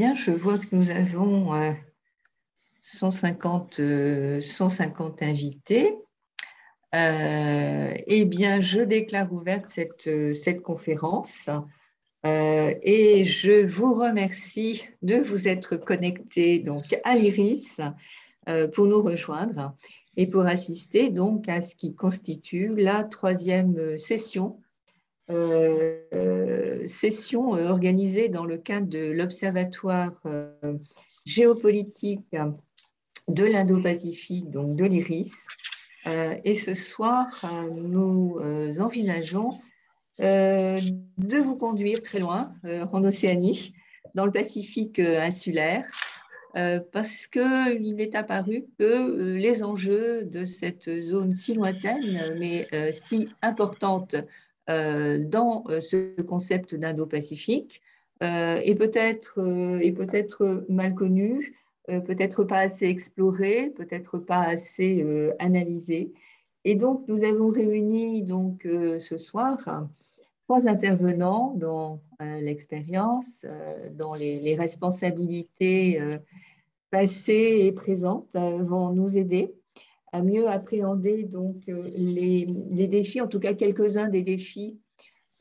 Bien, je vois que nous avons 150 invités. Eh bien, je déclare ouverte cette conférence et je vous remercie de vous être connectés donc, à l'IRIS pour nous rejoindre et pour assister donc, à ce qui constitue la troisième session organisée dans le cadre de l'Observatoire géopolitique de l'Indo-Pacifique, donc de l'IRIS. Et ce soir, nous envisageons de vous conduire très loin, en Océanie, dans le Pacifique insulaire, parce qu'il est apparu que les enjeux de cette zone si lointaine, mais si importante dans ce concept d'Indo-Pacifique, est peut-être mal connu, peut-être pas assez exploré, peut-être pas assez analysé. Et donc, nous avons réuni donc, ce soir trois intervenants dont l'expérience, dont les responsabilités passées et présentes vont nous aider à mieux appréhender donc, les défis, en tout cas quelques-uns des défis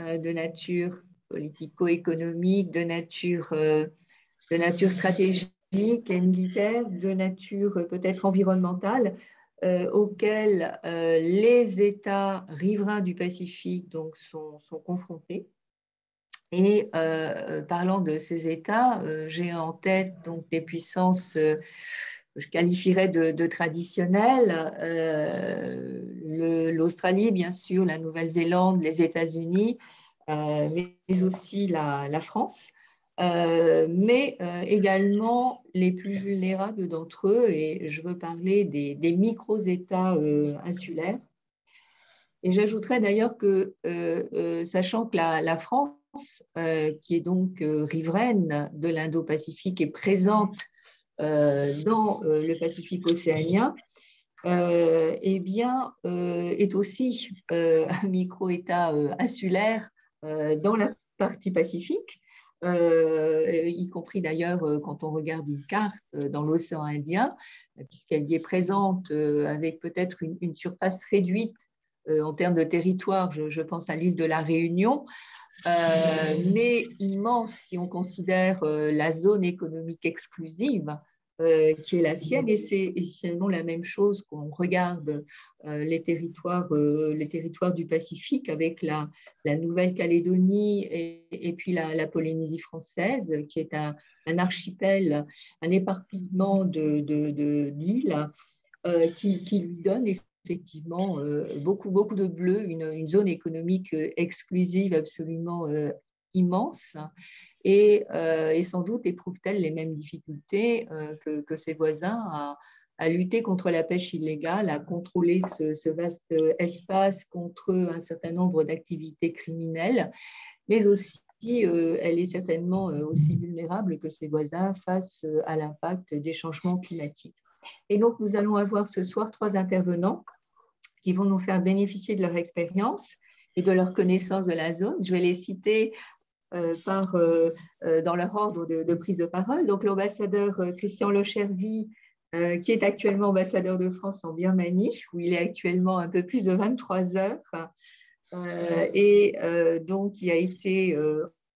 de nature politico-économique, de nature stratégique et militaire, de nature peut-être environnementale, auxquels les États riverains du Pacifique donc, sont confrontés. Et parlant de ces États, j'ai en tête donc, des puissances que je qualifierais de traditionnelles, l'Australie, bien sûr, la Nouvelle-Zélande, les États-Unis, mais aussi la France. Mais également les plus vulnérables d'entre eux, et je veux parler des micro-États insulaires. Et j'ajouterais d'ailleurs que, sachant que la France, qui est donc riveraine de l'Indo-Pacifique et présente dans le Pacifique océanien, eh bien, est aussi un micro-État insulaire dans la partie Pacifique, y compris d'ailleurs quand on regarde une carte dans l'océan Indien, puisqu'elle y est présente avec peut-être une surface réduite en termes de territoire, je pense à l'île de la Réunion, mais immense si on considère la zone économique exclusive qui est la sienne, et c'est essentiellement la même chose qu'on regarde les territoires du Pacifique avec la Nouvelle-Calédonie et puis la Polynésie française, qui est un archipel, un éparpillement d'îles qui lui donne effectivement beaucoup de bleu, une zone économique exclusive absolument immense, et sans doute éprouve-t-elle les mêmes difficultés que ses voisins à lutter contre la pêche illégale, à contrôler ce vaste espace contre un certain nombre d'activités criminelles, mais aussi elle est certainement aussi vulnérable que ses voisins face à l'impact des changements climatiques. Et donc, nous allons avoir ce soir trois intervenants qui vont nous faire bénéficier de leur expérience et de leur connaissance de la zone. Je vais les citer dans leur ordre de prise de parole. Donc, l'ambassadeur Christian Lochervy, qui est actuellement ambassadeur de France en Birmanie, où il est actuellement un peu plus de 23 heures, donc qui a été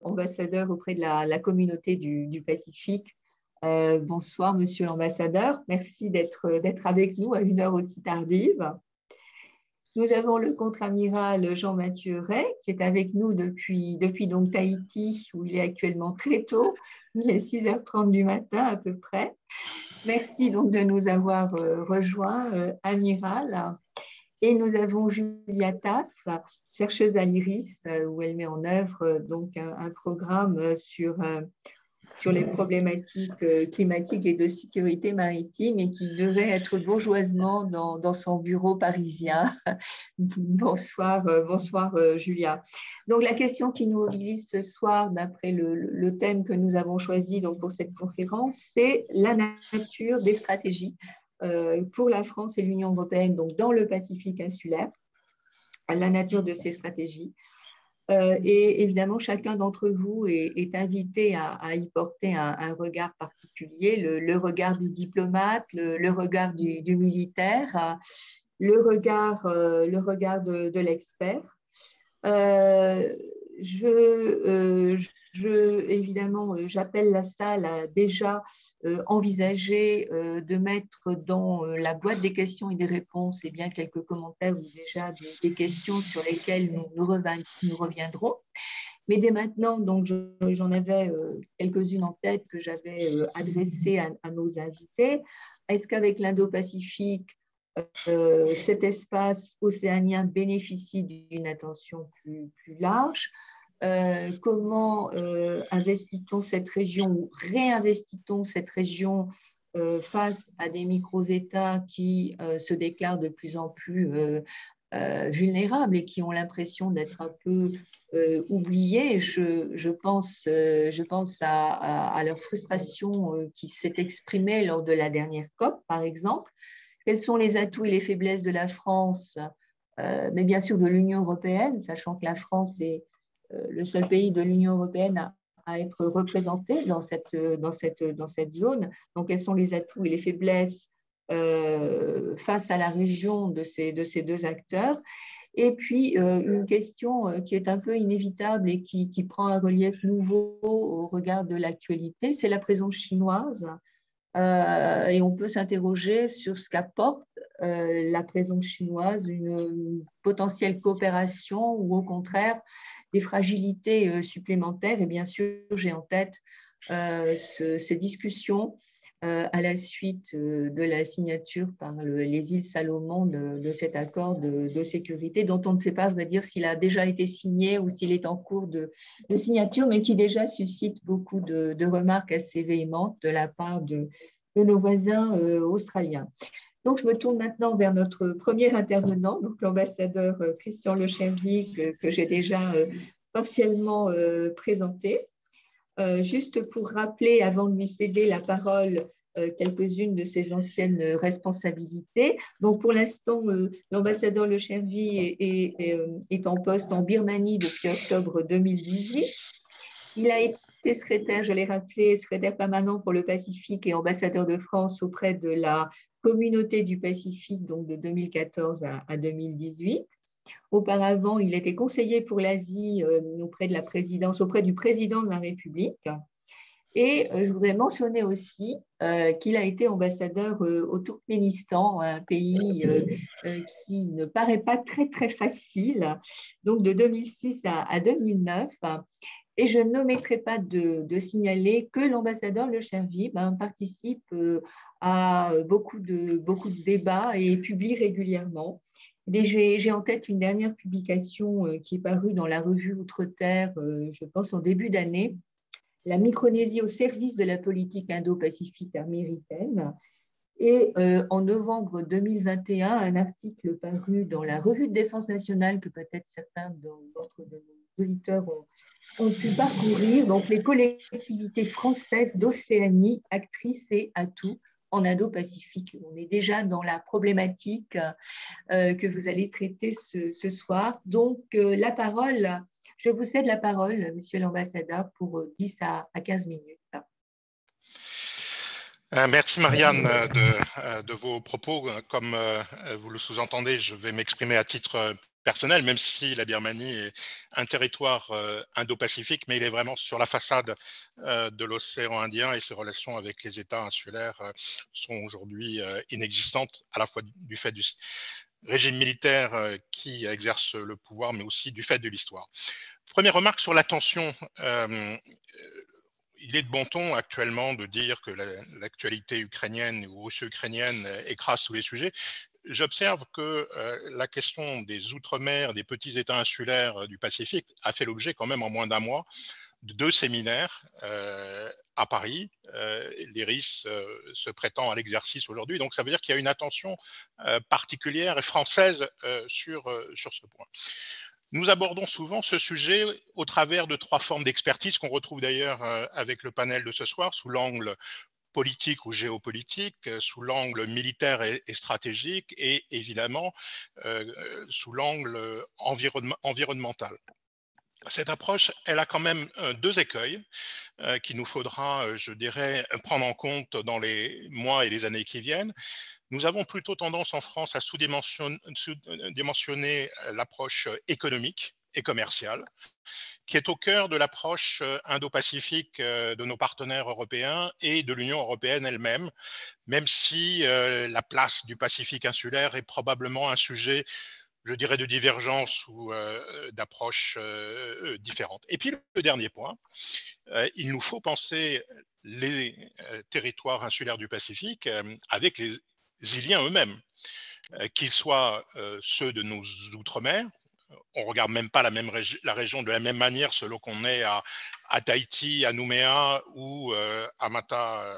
ambassadeur auprès de la communauté du Pacifique. Bonsoir, monsieur l'ambassadeur. Merci d'être avec nous à une heure aussi tardive. Nous avons le contre-amiral Jean-Mathieu Ray, qui est avec nous depuis donc Tahiti, où il est actuellement très tôt. Il est 6h30 du matin à peu près. Merci donc de nous avoir rejoints, amiral. Et nous avons Julia Tass, chercheuse à l'IRIS, où elle met en œuvre donc un programme sur les problématiques climatiques et de sécurité maritime, et qui devait être bourgeoisement dans son bureau parisien. Bonsoir, Julia. Donc, la question qui nous mobilise ce soir, d'après le thème que nous avons choisi donc, pour cette conférence, c'est la nature des stratégies pour la France et l'Union européenne, donc dans le Pacifique insulaire, la nature de ces stratégies. Et évidemment, chacun d'entre vous est invité à y porter un regard particulier, le regard du diplomate, le regard du militaire, le regard de l'expert. Euh, évidemment, j'appelle la salle à déjà envisager de mettre dans la boîte des questions et des réponses bien quelques commentaires ou déjà des questions sur lesquelles nous reviendrons. Mais dès maintenant, donc j'en avais quelques-unes en tête que j'avais adressées à nos invités. Est-ce qu'avec l'Indo-Pacifique, cet espace océanien bénéficie d'une attention plus large? Comment investit-on cette région ou réinvestit-on cette région face à des micro-États qui se déclarent de plus en plus vulnérables et qui ont l'impression d'être un peu oubliés? Je pense à leur frustration qui s'est exprimée lors de la dernière COP, par exemple. Quels sont les atouts et les faiblesses de la France, mais bien sûr de l'Union européenne, sachant que la France est le seul pays de l'Union européenne à être représenté dans cette zone. Donc, quels sont les atouts et les faiblesses face à la région de ces deux acteurs? Et puis, une question qui est un peu inévitable et qui prend un relief nouveau au regard de l'actualité, c'est la présence chinoise. Et on peut s'interroger sur ce qu'apporte la présence chinoise, une potentielle coopération ou au contraire des fragilités supplémentaires. Et bien sûr, j'ai en tête ces discussions à la suite de la signature par les îles Salomon de cet accord de sécurité dont on ne sait pas, à vrai dire, s'il a déjà été signé ou s'il est en cours de signature, mais qui déjà suscite beaucoup de remarques assez véhémentes de la part de nos voisins australiens. Donc, je me tourne maintenant vers notre premier intervenant, donc l'ambassadeur Christian Lechervy, que j'ai déjà partiellement présenté. Juste pour rappeler, avant de lui céder la parole, quelques-unes de ses anciennes responsabilités. Donc, pour l'instant, l'ambassadeur Lechervy est en poste en Birmanie depuis octobre 2018. Il a été secrétaire, je l'ai rappelé, secrétaire permanent pour le Pacifique et ambassadeur de France auprès de la communauté du Pacifique, donc de 2014 à 2018. Auparavant, il était conseiller pour l'Asie auprès de la présidence, auprès du président de la République. Et je voudrais mentionner aussi qu'il a été ambassadeur au Turkménistan, un pays qui ne paraît pas très, très facile, donc de 2006 à 2009. Et je n'omettrai pas de signaler que l'ambassadeur Lechervy participe à beaucoup de débats et publie régulièrement. J'ai en tête une dernière publication qui est parue dans la revue Outre-Terre, je pense en début d'année, La Micronésie au service de la politique indo-pacifique américaine. Et en novembre 2021, un article paru dans la revue de défense nationale que peut-être certains d'entre nos auditeurs ont pu parcourir, donc les collectivités françaises d'Océanie, actrices et atouts en Indo-Pacifique. On est déjà dans la problématique que vous allez traiter ce soir. Donc, je vous cède la parole, monsieur l'ambassadeur, pour 10 à 15 minutes. Merci Marianne de vos propos. Comme vous le sous-entendez, je vais m'exprimer à titre personnel, même si la Birmanie est un territoire indo-pacifique, mais il est vraiment sur la façade de l'océan Indien et ses relations avec les États insulaires sont aujourd'hui inexistantes, à la fois du fait du régime militaire qui exerce le pouvoir, mais aussi du fait de l'histoire. Première remarque sur la tension. Il est de bon ton actuellement de dire que l'actualité ukrainienne ou russo-ukrainienne écrase tous les sujets. J'observe que la question des outre-mer, des petits États insulaires du Pacifique a fait l'objet quand même en moins d'un mois de 2 séminaires à Paris. L'IRIS se prétend à l'exercice aujourd'hui, donc ça veut dire qu'il y a une attention particulière et française sur ce point. Nous abordons souvent ce sujet au travers de 3 formes d'expertise qu'on retrouve d'ailleurs avec le panel de ce soir, sous l'angle politique ou géopolitique, sous l'angle militaire et stratégique et évidemment sous l'angle environnemental. Cette approche, elle a quand même deux écueils qu'il nous faudra, je dirais, prendre en compte dans les mois et les années qui viennent. Nous avons plutôt tendance en France à sous-dimensionner l'approche économique et commerciale, qui est au cœur de l'approche indo-pacifique de nos partenaires européens et de l'Union européenne elle-même, même si la place du Pacifique insulaire est probablement un sujet, je dirais, de divergence ou d'approche différente. Et puis le dernier point, il nous faut penser les territoires insulaires du Pacifique avec les Iliens eux-mêmes, qu'ils soient ceux de nos outre-mer. On ne regarde même pas la région de la même manière selon qu'on est à Tahiti, à Nouméa ou à Mata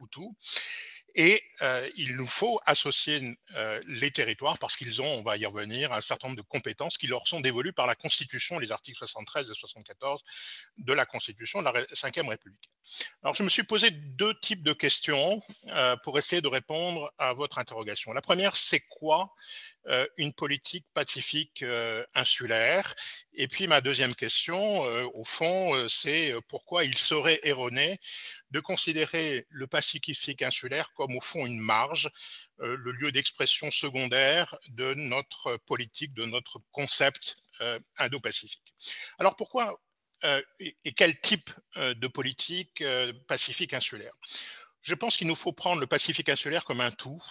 Utu. Et il nous faut associer les territoires parce qu'ils ont, on va y revenir, un certain nombre de compétences qui leur sont dévolues par la Constitution, les articles 73 et 74 de la Constitution de la Ve République. Alors, je me suis posé deux types de questions pour essayer de répondre à votre interrogation. La première, c'est quoi une politique pacifique insulaire? Et puis ma deuxième question, au fond, c'est pourquoi il serait erroné de considérer le Pacifique insulaire comme au fond une marge, le lieu d'expression secondaire de notre politique, de notre concept indo-pacifique. Alors pourquoi et quel type de politique pacifique insulaire? Je pense qu'il nous faut prendre le Pacifique insulaire comme un tout.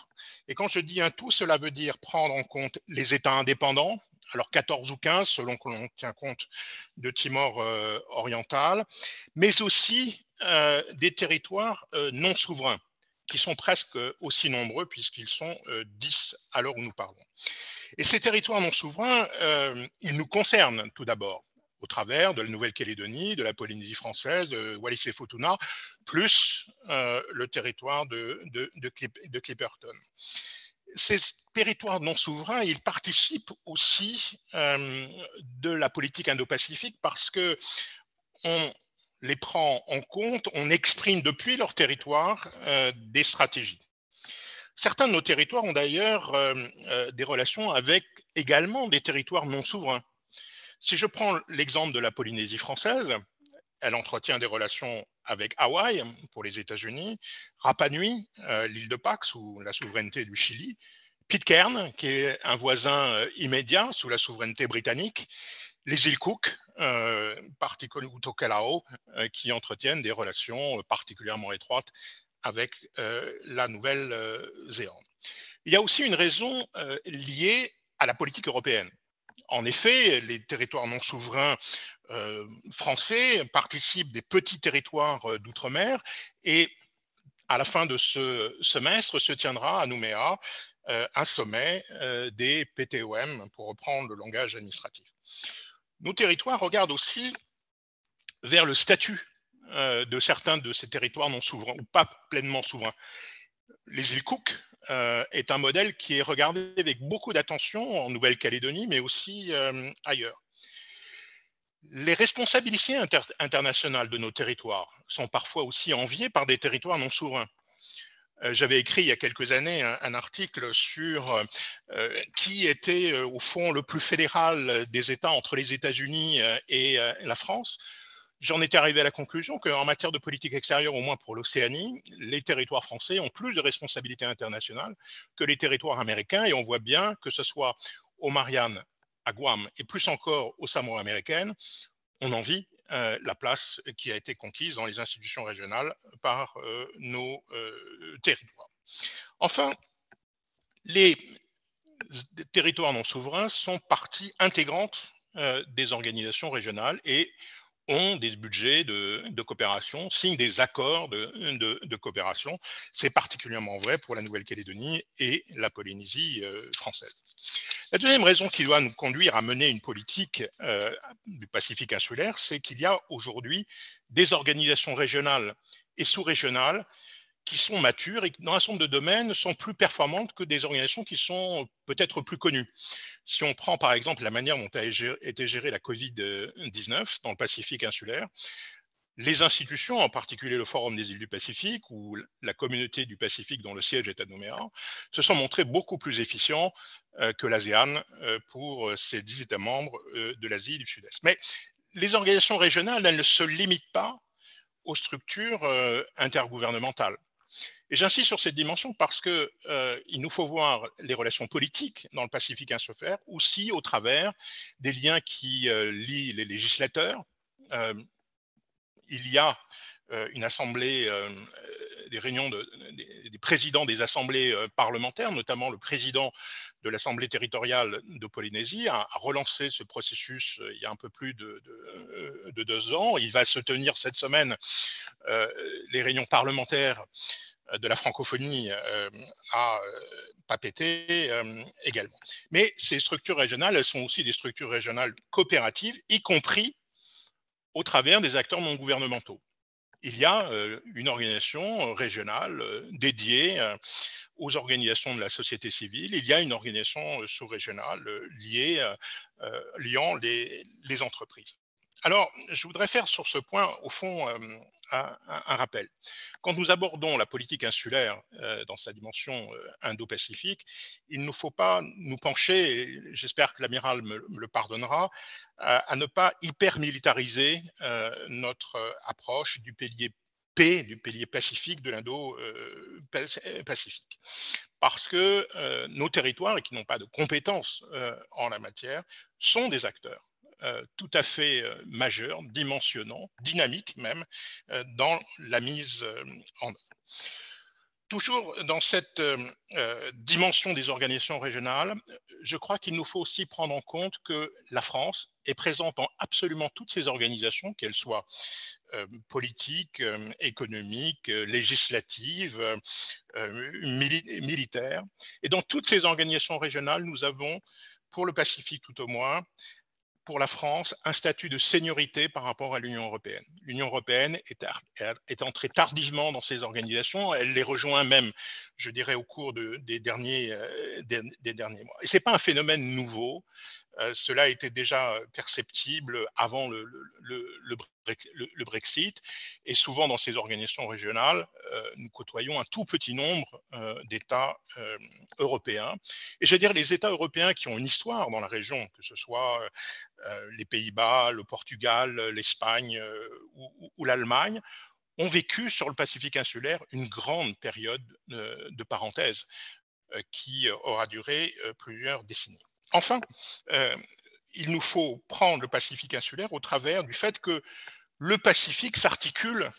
Et quand je dis un tout, cela veut dire prendre en compte les États indépendants, alors 14 ou 15 selon que l'on tient compte de Timor oriental, mais aussi des territoires non souverains, qui sont presque aussi nombreux puisqu'ils sont 10 à l'heure où nous parlons. Et ces territoires non souverains, ils nous concernent tout d'abord au travers de la Nouvelle-Calédonie, de la Polynésie française, de Wallis et Futuna, plus le territoire de Clipperton. Ces territoires non souverains, ils participent aussi de la politique indo-pacifique parce que on les prend en compte, on exprime depuis leur territoire des stratégies. Certains de nos territoires ont d'ailleurs des relations avec également des territoires non souverains. Si je prends l'exemple de la Polynésie française, elle entretient des relations avec Hawaï pour les États-Unis, Rapa Nui, l'île de Pax sous la souveraineté du Chili, Pitcairn, qui est un voisin immédiat sous la souveraineté britannique, les îles Cook, particulièrement Tokelau, qui entretiennent des relations particulièrement étroites avec la Nouvelle-Zélande. Il y a aussi une raison liée à la politique européenne. En effet, les territoires non souverains français participent des petits territoires d'outre-mer et à la fin de ce semestre se tiendra à Nouméa un sommet des PTOM, pour reprendre le langage administratif. Nos territoires regardent aussi vers le statut de certains de ces territoires non souverains ou pas pleinement souverains. Les îles Cook est un modèle qui est regardé avec beaucoup d'attention en Nouvelle-Calédonie, mais aussi ailleurs. Les responsabilités internationales de nos territoires sont parfois aussi enviées par des territoires non souverains. J'avais écrit il y a quelques années un article sur qui était au fond le plus fédéral des États entre les États-Unis et la France. J'en étais arrivé à la conclusion qu'en matière de politique extérieure, au moins pour l'Océanie, les territoires français ont plus de responsabilités internationales que les territoires américains. Et on voit bien que ce soit aux Mariannes, à Guam et plus encore aux Samoa américaines, on envie la place qui a été conquise dans les institutions régionales par nos territoires. Enfin, les territoires non souverains sont partie intégrante des organisations régionales et ont des budgets de coopération, signent des accords de coopération. C'est particulièrement vrai pour la Nouvelle-Calédonie et la Polynésie française. La deuxième raison qui doit nous conduire à mener une politique du Pacifique insulaire, c'est qu'il y a aujourd'hui des organisations régionales et sous-régionales qui sont matures et qui, dans un certain nombre de domaines, sont plus performantes que des organisations qui sont peut-être plus connues. Si on prend par exemple la manière dont a été gérée la Covid-19 dans le Pacifique insulaire, les institutions, en particulier le Forum des îles du Pacifique ou la communauté du Pacifique dont le siège est à Nouméa, se sont montrés beaucoup plus efficients que l'ASEAN pour ses 10 États membres de l'Asie du Sud-Est. Mais les organisations régionales, elles ne se limitent pas aux structures intergouvernementales. Et j'insiste sur cette dimension parce que il nous faut voir les relations politiques dans le Pacifique insulaire aussi au travers des liens qui lient les législateurs. Il y a une assemblée, des réunions des présidents des assemblées parlementaires, notamment le président de l'Assemblée territoriale de Polynésie, a relancé ce processus il y a un peu plus de 2 ans. Il va se tenir cette semaine les réunions parlementaires de la francophonie à Papeete également. Mais ces structures régionales, elles sont aussi des structures régionales coopératives, y compris au travers des acteurs non gouvernementaux. Il y a une organisation régionale dédiée aux organisations de la société civile. Il y a une organisation sous-régionale liant les entreprises. Alors, je voudrais faire sur ce point, au fond, un rappel. Quand nous abordons la politique insulaire dans sa dimension indo-pacifique, il ne nous faut pas nous pencher, et j'espère que l'amiral me le pardonnera, à ne pas hyper-militariser notre approche du pilier P, du pilier pacifique de l'Indo-Pacifique. Parce que nos territoires, et qui n'ont pas de compétences en la matière, sont des acteurs tout à fait majeur, dimensionnant, dynamique même, dans la mise en œuvre. Toujours dans cette dimension des organisations régionales, je crois qu'il nous faut aussi prendre en compte que la France est présente dans absolument toutes ces organisations, qu'elles soient politiques, économiques, législatives, militaires. Et dans toutes ces organisations régionales, nous avons, pour le Pacifique tout au moins, pour la France, un statut de seniorité par rapport à l'Union européenne. L'Union européenne est entrée tardivement dans ces organisations, elle les rejoint même, je dirais, au cours des derniers mois. Et ce n'est pas un phénomène nouveau, cela était déjà perceptible avant le Brexit. Et souvent, dans ces organisations régionales, nous côtoyons un tout petit nombre d'États européens. Et je veux dire, les États européens qui ont une histoire dans la région, que ce soit les Pays-Bas, le Portugal, l'Espagne ou l'Allemagne, ont vécu sur le Pacifique insulaire une grande période de parenthèse qui aura duré plusieurs décennies. Enfin, il nous faut prendre le Pacifique insulaire au travers du fait que le Pacifique s'articule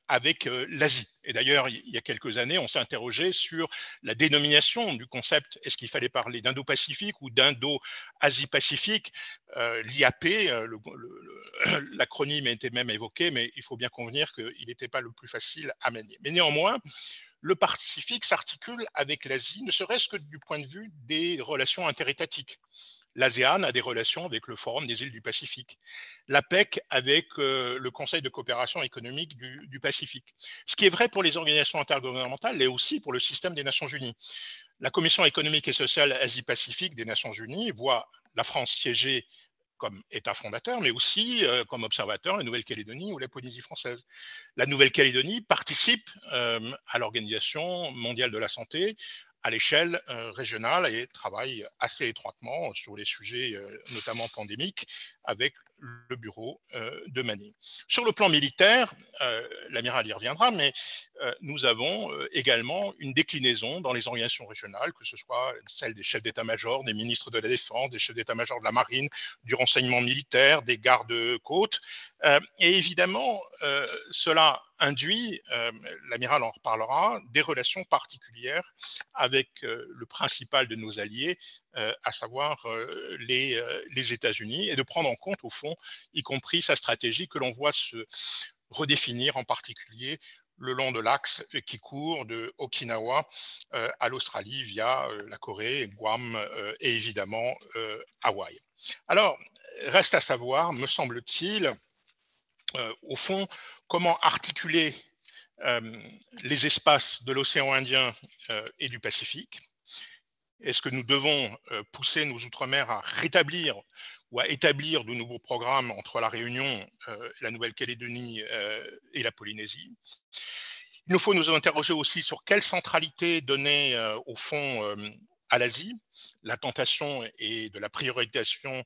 avec l'Asie. Et d'ailleurs, il y a quelques années, on s'est interrogé sur la dénomination du concept. Est-ce qu'il fallait parler d'Indo-Pacifique ou d'Indo-Asie-Pacifique L'IAP, l'acronyme était même évoqué, mais il faut bien convenir qu'il n'était pas le plus facile à manier. Mais néanmoins, le Pacifique s'articule avec l'Asie, ne serait-ce que du point de vue des relations interétatiques. L'ASEAN a des relations avec le Forum des îles du Pacifique, l'APEC avec le Conseil de coopération économique du Pacifique. Ce qui est vrai pour les organisations intergouvernementales, l'est aussi pour le système des Nations Unies. La Commission économique et sociale Asie-Pacifique des Nations Unies voit la France siéger comme État fondateur, mais aussi comme observateur la Nouvelle-Calédonie ou la Polynésie française. La Nouvelle-Calédonie participe à l'Organisation mondiale de la santé à l'échelle régionale et travaille assez étroitement sur les sujets notamment pandémiques avec le bureau de Manille. Sur le plan militaire, l'amiral y reviendra, mais nous avons également une déclinaison dans les organisations régionales, que ce soit celle des chefs d'état-major, des ministres de la Défense, des chefs d'état-major de la Marine, du renseignement militaire, des gardes-côtes. Et évidemment, cela induit, l'amiral en reparlera, des relations particulières avec le principal de nos alliés, à savoir les États-Unis, et de prendre en compte, au fond, y compris sa stratégie que l'on voit se redéfinir en particulier le long de l'axe qui court de Okinawa à l'Australie via la Corée, Guam et évidemment Hawaï. Alors, reste à savoir, me semble-t-il, au fond, comment articuler les espaces de l'océan Indien et du Pacifique. Est-ce que nous devons pousser nos outre-mer à rétablir ou à établir de nouveaux programmes entre la Réunion, la Nouvelle-Calédonie et la Polynésie? Il nous faut nous interroger aussi sur quelle centralité donner au fond à l'Asie. la tentation est de la priorisation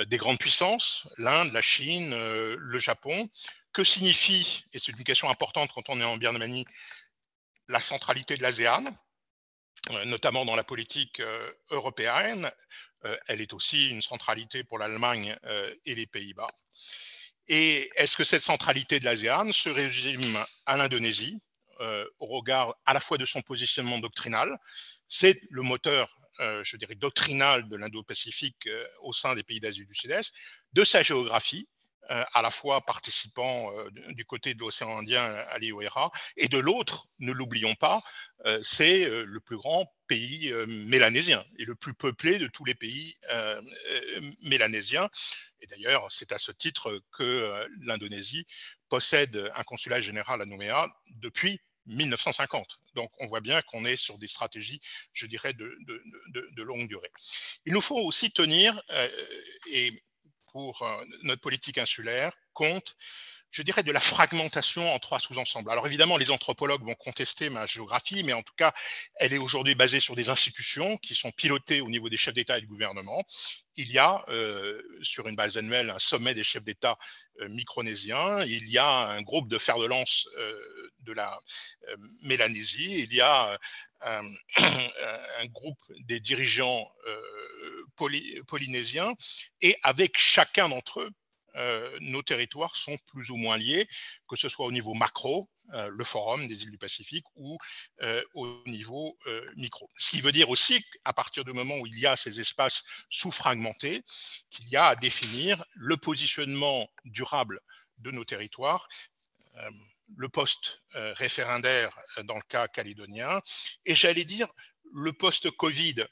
des grandes puissances, l'Inde, la Chine, le Japon. Que signifie, et c'est une question importante quand on est en Birmanie, la centralité de l'ASEAN, notamment dans la politique européenne. Elle est aussi une centralité pour l'Allemagne et les Pays-Bas. Et est-ce que cette centralité de l'ASEAN se résume à l'Indonésie, au regard à la fois de son positionnement doctrinal, c'est le moteur, je dirais, doctrinal de l'Indo-Pacifique au sein des pays d'Asie du Sud-Est, de sa géographie, à la fois participant du côté de l'océan Indien à l'IOERA, et de l'autre, ne l'oublions pas, c'est le plus grand pays mélanésien et le plus peuplé de tous les pays mélanésiens. Et d'ailleurs, c'est à ce titre que l'Indonésie possède un consulat général à Nouméa depuis 1950. Donc, on voit bien qu'on est sur des stratégies, je dirais, de longue durée. Il nous faut aussi tenir, et pour notre politique insulaire, compte, je dirais, de la fragmentation en trois sous-ensembles. Alors évidemment, les anthropologues vont contester ma géographie, mais en tout cas, elle est aujourd'hui basée sur des institutions qui sont pilotées au niveau des chefs d'État et de gouvernement. Il y a, sur une base annuelle, un sommet des chefs d'État micronésiens. Il y a un groupe de fer de lance de la Mélanésie. Il y a un groupe des dirigeants polynésiens, et avec chacun d'entre eux, nos territoires sont plus ou moins liés, que ce soit au niveau macro, le Forum des îles du Pacifique, ou au niveau micro. Ce qui veut dire aussi qu'à partir du moment où il y a ces espaces sous-fragmentés, qu'il y a à définir le positionnement durable de nos territoires, le post-référendaire dans le cas calédonien, et j'allais dire le post-Covid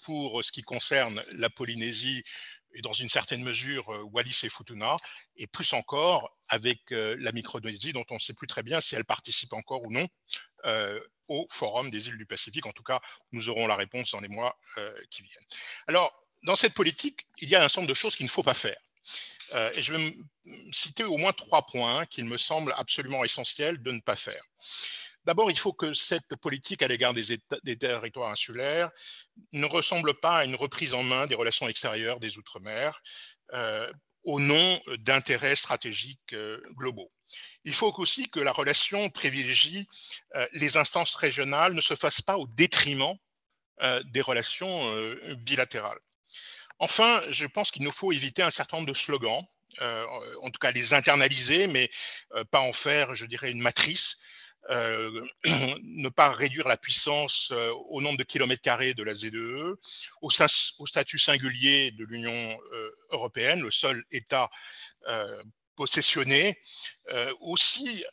pour ce qui concerne la Polynésie et dans une certaine mesure Wallis et Futuna, et plus encore avec la Micronésie, dont on ne sait plus très bien si elle participe encore ou non au Forum des îles du Pacifique. En tout cas, nous aurons la réponse dans les mois qui viennent. Alors, dans cette politique, il y a un certain nombre de choses qu'il ne faut pas faire. Et je vais citer au moins 3 points qu'il me semble absolument essentiel de ne pas faire. D'abord, il faut que cette politique à l'égard des territoires insulaires ne ressemble pas à une reprise en main des relations extérieures des Outre-mer au nom d'intérêts stratégiques globaux. Il faut aussi que la relation privilégie les instances régionales, ne se fasse pas au détriment des relations bilatérales. Enfin, je pense qu'il nous faut éviter un certain nombre de slogans, en tout cas les internaliser, mais pas en faire, je dirais, une matrice. Ne pas réduire la puissance au nombre de kilomètres carrés de la ZEE, au statut singulier de l'Union européenne, le seul État possessionné, aussi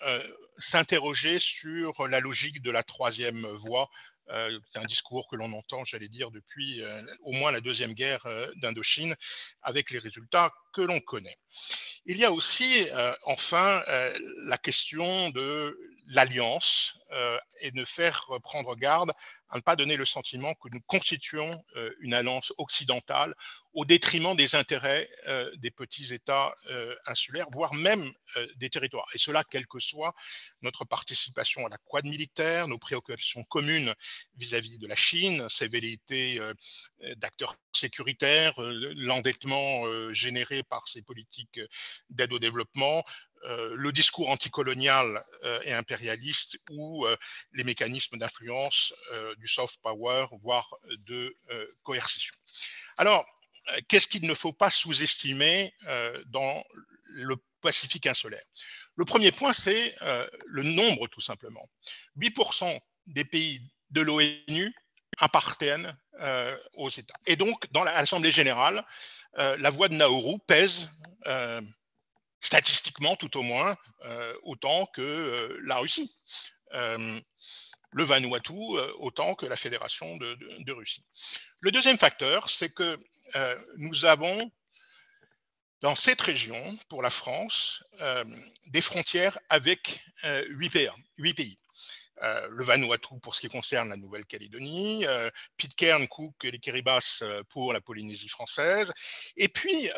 s'interroger sur la logique de la troisième voie. C'est un discours que l'on entend, j'allais dire, depuis au moins la deuxième guerre d'Indochine, avec les résultats que l'on connaît. Il y a aussi, enfin, la question de l'alliance et de faire prendre garde à ne pas donner le sentiment que nous constituons une alliance occidentale au détriment des intérêts des petits États insulaires, voire même des territoires. Et cela, quelle que soit notre participation à la Quad militaire, nos préoccupations communes vis-à-vis de la Chine, ses velléités d'acteurs sécuritaires, l'endettement généré par ces politiques d'aide au développement, le discours anticolonial et impérialiste, ou les mécanismes d'influence du soft power, voire de coercition. Alors, qu'est-ce qu'il ne faut pas sous-estimer dans le Pacifique insulaire? Le premier point, c'est le nombre, tout simplement. 8% des pays de l'ONU appartiennent aux États. Et donc, dans l'Assemblée générale, la voix de Nauru pèse statistiquement, tout au moins, autant que la Russie. Le Vanuatu autant que la Fédération de Russie. Le deuxième facteur, c'est que nous avons dans cette région, pour la France, des frontières avec 8 pays. le Vanuatu pour ce qui concerne la Nouvelle-Calédonie, Pitcairn, Cook et les Kiribati pour la Polynésie française. Et puis,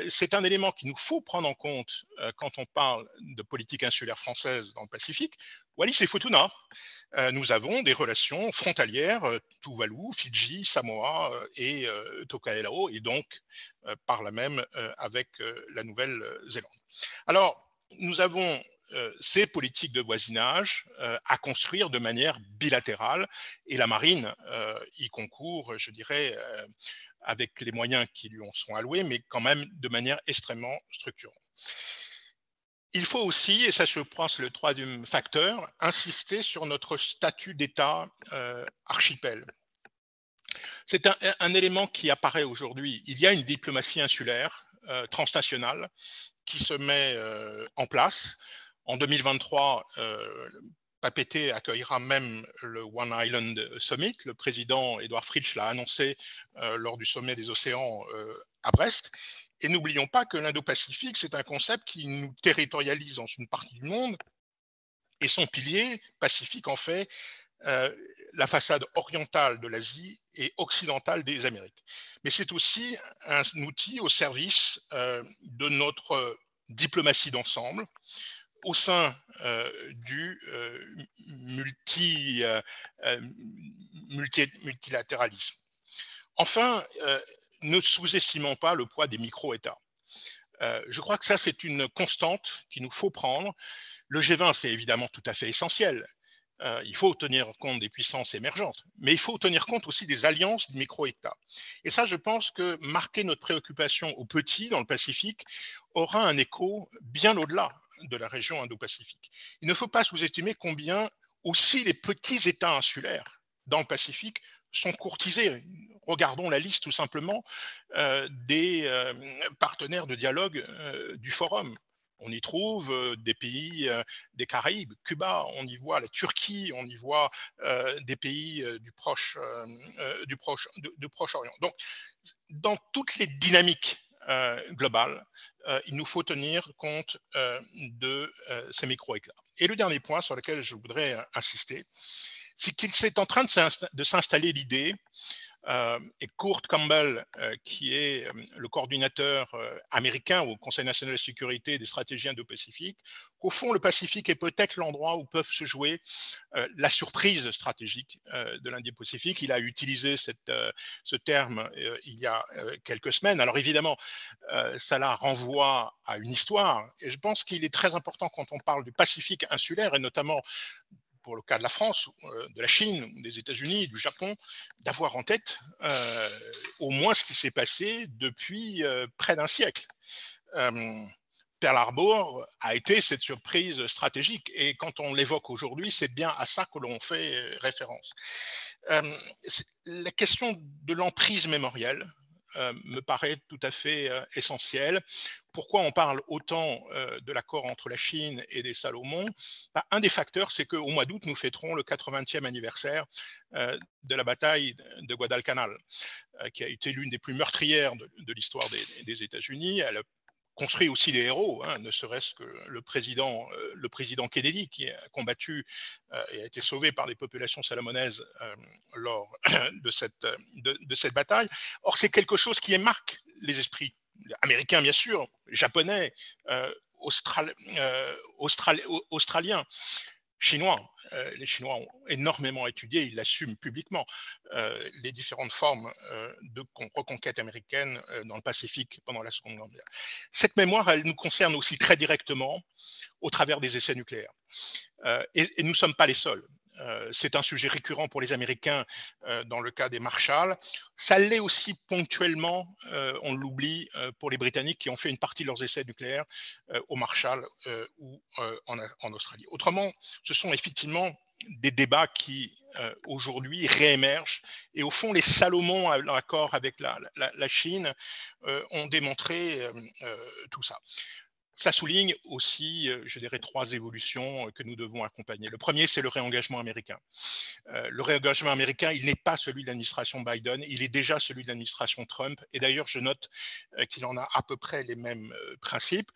c'est un élément qu'il nous faut prendre en compte quand on parle de politique insulaire française dans le Pacifique, Wallis et Futuna. Nous avons des relations frontalières, Tuvalu, Fidji, Samoa et Tokelau, et donc par là même avec la Nouvelle-Zélande. Alors, nous avons ces politiques de voisinage à construire de manière bilatérale, et la marine y concourt, je dirais, avec les moyens qui lui en sont alloués, mais quand même de manière extrêmement structurante. Il faut aussi, et ça je pense le troisième facteur, insister sur notre statut d'État archipel. C'est un élément qui apparaît aujourd'hui. Il y a une diplomatie insulaire transnationale qui se met en place. En 2023, Papeete accueillera même le One Island Summit. Le président Édouard Fritsch l'a annoncé lors du sommet des océans à Brest. Et n'oublions pas que l'Indo-Pacifique, c'est un concept qui nous territorialise dans une partie du monde, et son pilier pacifique en fait la façade orientale de l'Asie et occidentale des Amériques. Mais c'est aussi un outil au service de notre diplomatie d'ensemble au sein du multilatéralisme. Enfin, ne sous-estimons pas le poids des micro-États. Je crois que ça, c'est une constante qu'il nous faut prendre. Le G20, c'est évidemment tout à fait essentiel. Il faut tenir compte des puissances émergentes, mais il faut tenir compte aussi des alliances des micro-États. Et ça, je pense que marquer notre préoccupation aux petits dans le Pacifique aura un écho bien au-delà de la région Indo-Pacifique. Il ne faut pas sous-estimer combien aussi les petits États insulaires dans le Pacifique sont courtisés. Regardons la liste tout simplement des partenaires de dialogue du forum. On y trouve des pays des Caraïbes, Cuba, on y voit la Turquie, on y voit des pays du Proche-Orient. Donc, dans toutes les dynamiques globales, il nous faut tenir compte de ces micro-États. Et le dernier point sur lequel je voudrais insister, c'est qu'il s'est en train de s'installer l'idée, et Kurt Campbell, qui est le coordinateur américain au Conseil national de sécurité et des stratégies Indo-Pacifique, qu'au fond, le Pacifique est peut-être l'endroit où peuvent se jouer la surprise stratégique de l'Indo-Pacifique. Il a utilisé ce terme il y a quelques semaines. Alors évidemment, cela renvoie à une histoire, et je pense qu'il est très important quand on parle du Pacifique insulaire, et notamment pour le cas de la France, de la Chine, des États-Unis, du Japon, d'avoir en tête au moins ce qui s'est passé depuis près d'un siècle. Pearl Harbor a été cette surprise stratégique, et quand on l'évoque aujourd'hui, c'est bien à ça que l'on fait référence. La question de l'emprise mémorielle me paraît tout à fait essentielle. Pourquoi on parle autant de l'accord entre la Chine et des Salomon? Un des facteurs, c'est qu'au mois d'août, nous fêterons le 80e anniversaire de la bataille de Guadalcanal, qui a été l'une des plus meurtrières de l'histoire des États-Unis. Elle a construit aussi des héros, hein, ne serait-ce que le président Kennedy, qui a combattu et a été sauvé par les populations salamonaises lors de cette bataille. Or, c'est quelque chose qui marque les esprits américains, bien sûr, japonais, australiens, chinois. Les Chinois ont énormément étudié, ils l'assument publiquement, les différentes formes de reconquête américaine dans le Pacifique pendant la Seconde Guerre mondiale. Cette mémoire, elle nous concerne aussi très directement au travers des essais nucléaires. Et nous ne sommes pas les seuls. C'est un sujet récurrent pour les Américains dans le cas des Marshall. Ça l'est aussi ponctuellement, on l'oublie, pour les Britanniques qui ont fait une partie de leurs essais nucléaires aux Marshall ou en Australie. Autrement, ce sont effectivement des débats qui aujourd'hui réémergent, et au fond les Salomon, en accord avec la Chine, ont démontré tout ça. Ça souligne aussi, je dirais, trois évolutions que nous devons accompagner. Le premier, c'est le réengagement américain. Le réengagement américain, il n'est pas celui de l'administration Biden, il est déjà celui de l'administration Trump. Et d'ailleurs, je note qu'il en a à peu près les mêmes principes.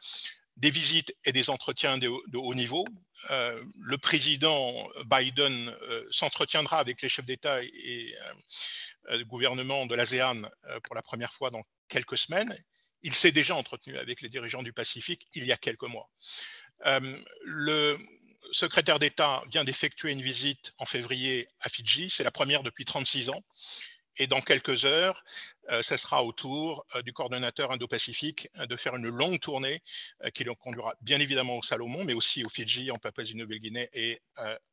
des visites et des entretiens de haut niveau. Le président Biden s'entretiendra avec les chefs d'État et de gouvernement de l'ASEAN pour la première fois dans quelques semaines. Il s'est déjà entretenu avec les dirigeants du Pacifique il y a quelques mois. Le secrétaire d'État vient d'effectuer une visite en février à Fidji. C'est la première depuis 36 ans. Et dans quelques heures, ce sera au tour du coordonnateur Indo-Pacifique de faire une longue tournée qui le conduira bien évidemment aux Salomon, mais aussi aux Fidji, en Papouasie-Nouvelle-Guinée et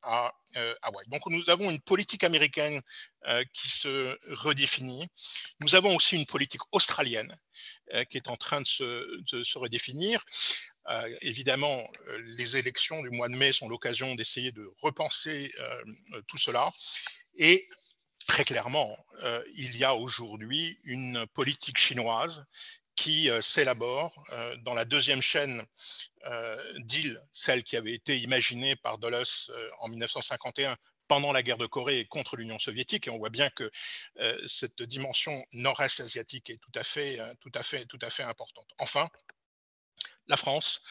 à Hawaï. Donc nous avons une politique américaine qui se redéfinit. Nous avons aussi une politique australienne qui est en train de se redéfinir. Évidemment, les élections du mois de mai sont l'occasion d'essayer de repenser tout cela. Et très clairement, il y a aujourd'hui une politique chinoise qui s'élabore dans la deuxième chaîne d'îles, celle qui avait été imaginée par Dulles en 1951 pendant la guerre de Corée contre l'Union soviétique. Et on voit bien que cette dimension nord-est asiatique est tout à fait importante. Enfin, la France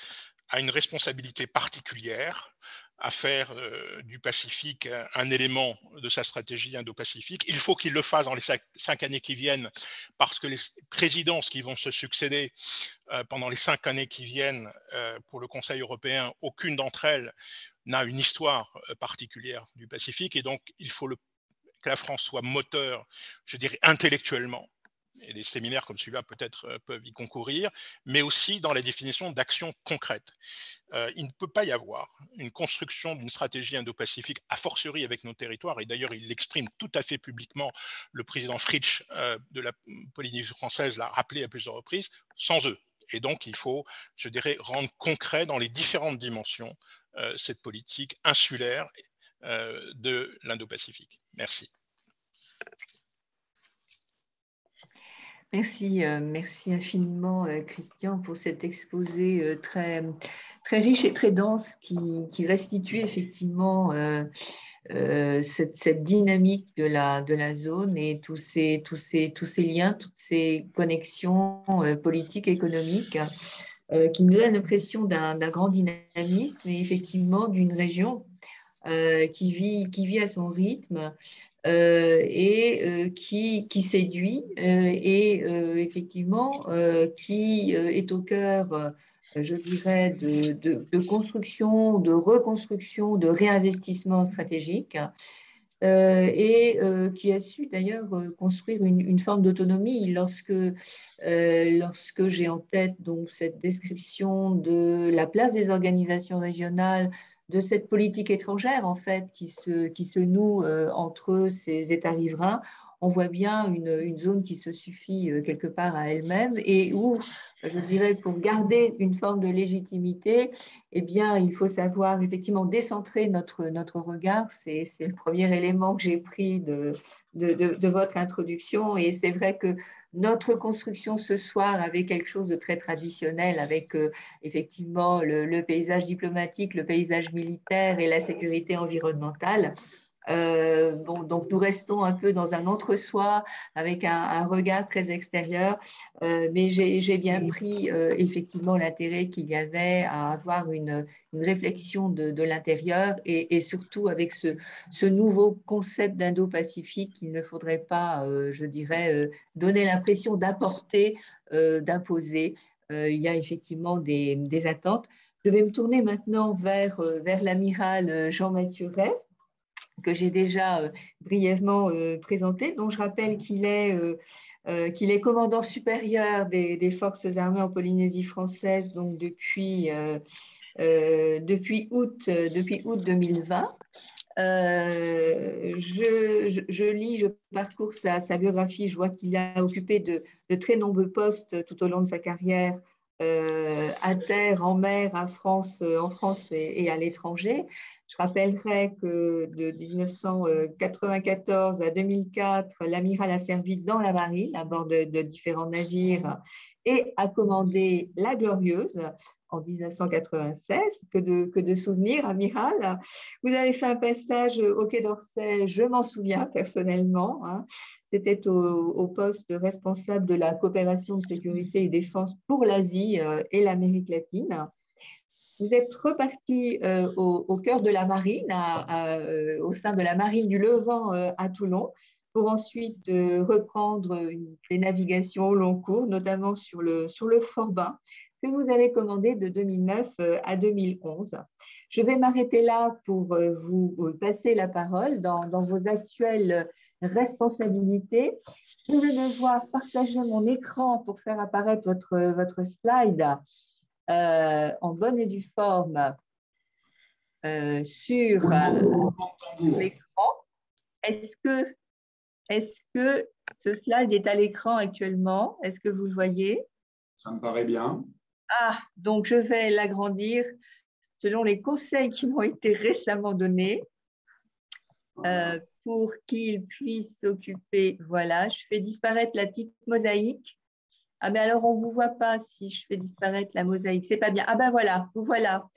a une responsabilité particulière à faire du Pacifique un élément de sa stratégie indo-pacifique. Il faut qu'il le fasse dans les 5 années qui viennent, parce que les présidences qui vont se succéder pendant les 5 années qui viennent pour le Conseil européen, aucune d'entre elles n'a une histoire particulière du Pacifique, et donc il faut que la France soit moteur, je dirais, intellectuellement. Et des séminaires comme celui-là peut-être peuvent y concourir, mais aussi dans la définition d'actions concrètes. Il ne peut pas y avoir une construction d'une stratégie indo-pacifique, a fortiori avec nos territoires, et d'ailleurs il l'exprime tout à fait publiquement, le président Fritsch de la Polynésie française l'a rappelé à plusieurs reprises, sans eux. Et donc il faut, je dirais, rendre concret dans les différentes dimensions cette politique insulaire de l'Indo-Pacifique. Merci. Merci, merci infiniment, Christian, pour cet exposé très, très riche et très dense qui restitue effectivement cette dynamique de la zone et tous ces liens, toutes ces connexions politiques, économiques qui nous donnent l'impression d'un grand dynamisme et effectivement d'une région qui vit à son rythme et qui séduit et effectivement qui est au cœur, je dirais, de construction, de reconstruction, de réinvestissement stratégique. Et qui a su d'ailleurs construire une forme d'autonomie lorsque j'ai en tête donc cette description de la place des organisations régionales, de cette politique étrangère en fait qui se noue entre ces États riverains. On voit bien une zone qui se suffit quelque part à elle-même et où, je dirais, pour garder une forme de légitimité, eh bien, il faut savoir effectivement décentrer notre regard. C'est le premier élément que j'ai pris de votre introduction. Et c'est vrai que notre construction ce soir avait quelque chose de très traditionnel avec effectivement le paysage diplomatique, le paysage militaire et la sécurité environnementale. Bon, donc nous restons un peu dans un entre-soi avec un regard très extérieur, mais j'ai bien pris effectivement l'intérêt qu'il y avait à avoir une réflexion de l'intérieur et surtout avec ce nouveau concept d'Indo-Pacifique qu'il ne faudrait pas, je dirais, donner l'impression d'apporter, d'imposer. Il y a effectivement des attentes. Je vais me tourner maintenant vers l'amiral Jean Mathuret, que j'ai déjà brièvement présenté, dont je rappelle qu'il est commandant supérieur des forces armées en Polynésie française donc depuis août 2020. Je parcours sa biographie, je vois qu'il a occupé de très nombreux postes tout au long de sa carrière à terre, en mer, en France et à l'étranger. Je rappellerai que de 1994 à 2004, l'amiral a servi dans la marine à bord de différents navires et a commandé la Glorieuse en 1996. Que de souvenirs, amiral. Vous avez fait un passage au Quai d'Orsay, je m'en souviens personnellement. Hein. C'était au poste responsable de la coopération de sécurité et défense pour l'Asie et l'Amérique latine. vous êtes reparti au cœur de la marine, au sein de la marine du Levant à Toulon, pour ensuite reprendre les navigations au long cours, notamment sur le Forbin, que vous avez commandé de 2009 à 2011. Je vais m'arrêter là pour vous passer la parole dans vos actuelles responsabilités. Je vais devoir partager mon écran pour faire apparaître votre slide en bonne et due forme sur l'écran. Est-ce que ce slide est à l'écran actuellement? Est-ce que vous le voyez? Ça me paraît bien. Ah, donc je vais l'agrandir selon les conseils qui m'ont été récemment donnés pour qu'il puisse s'occuper. Voilà, je fais disparaître la petite mosaïque. Ah, mais alors on ne vous voit pas si je fais disparaître la mosaïque. C'est pas bien. Ah ben voilà, vous voilà.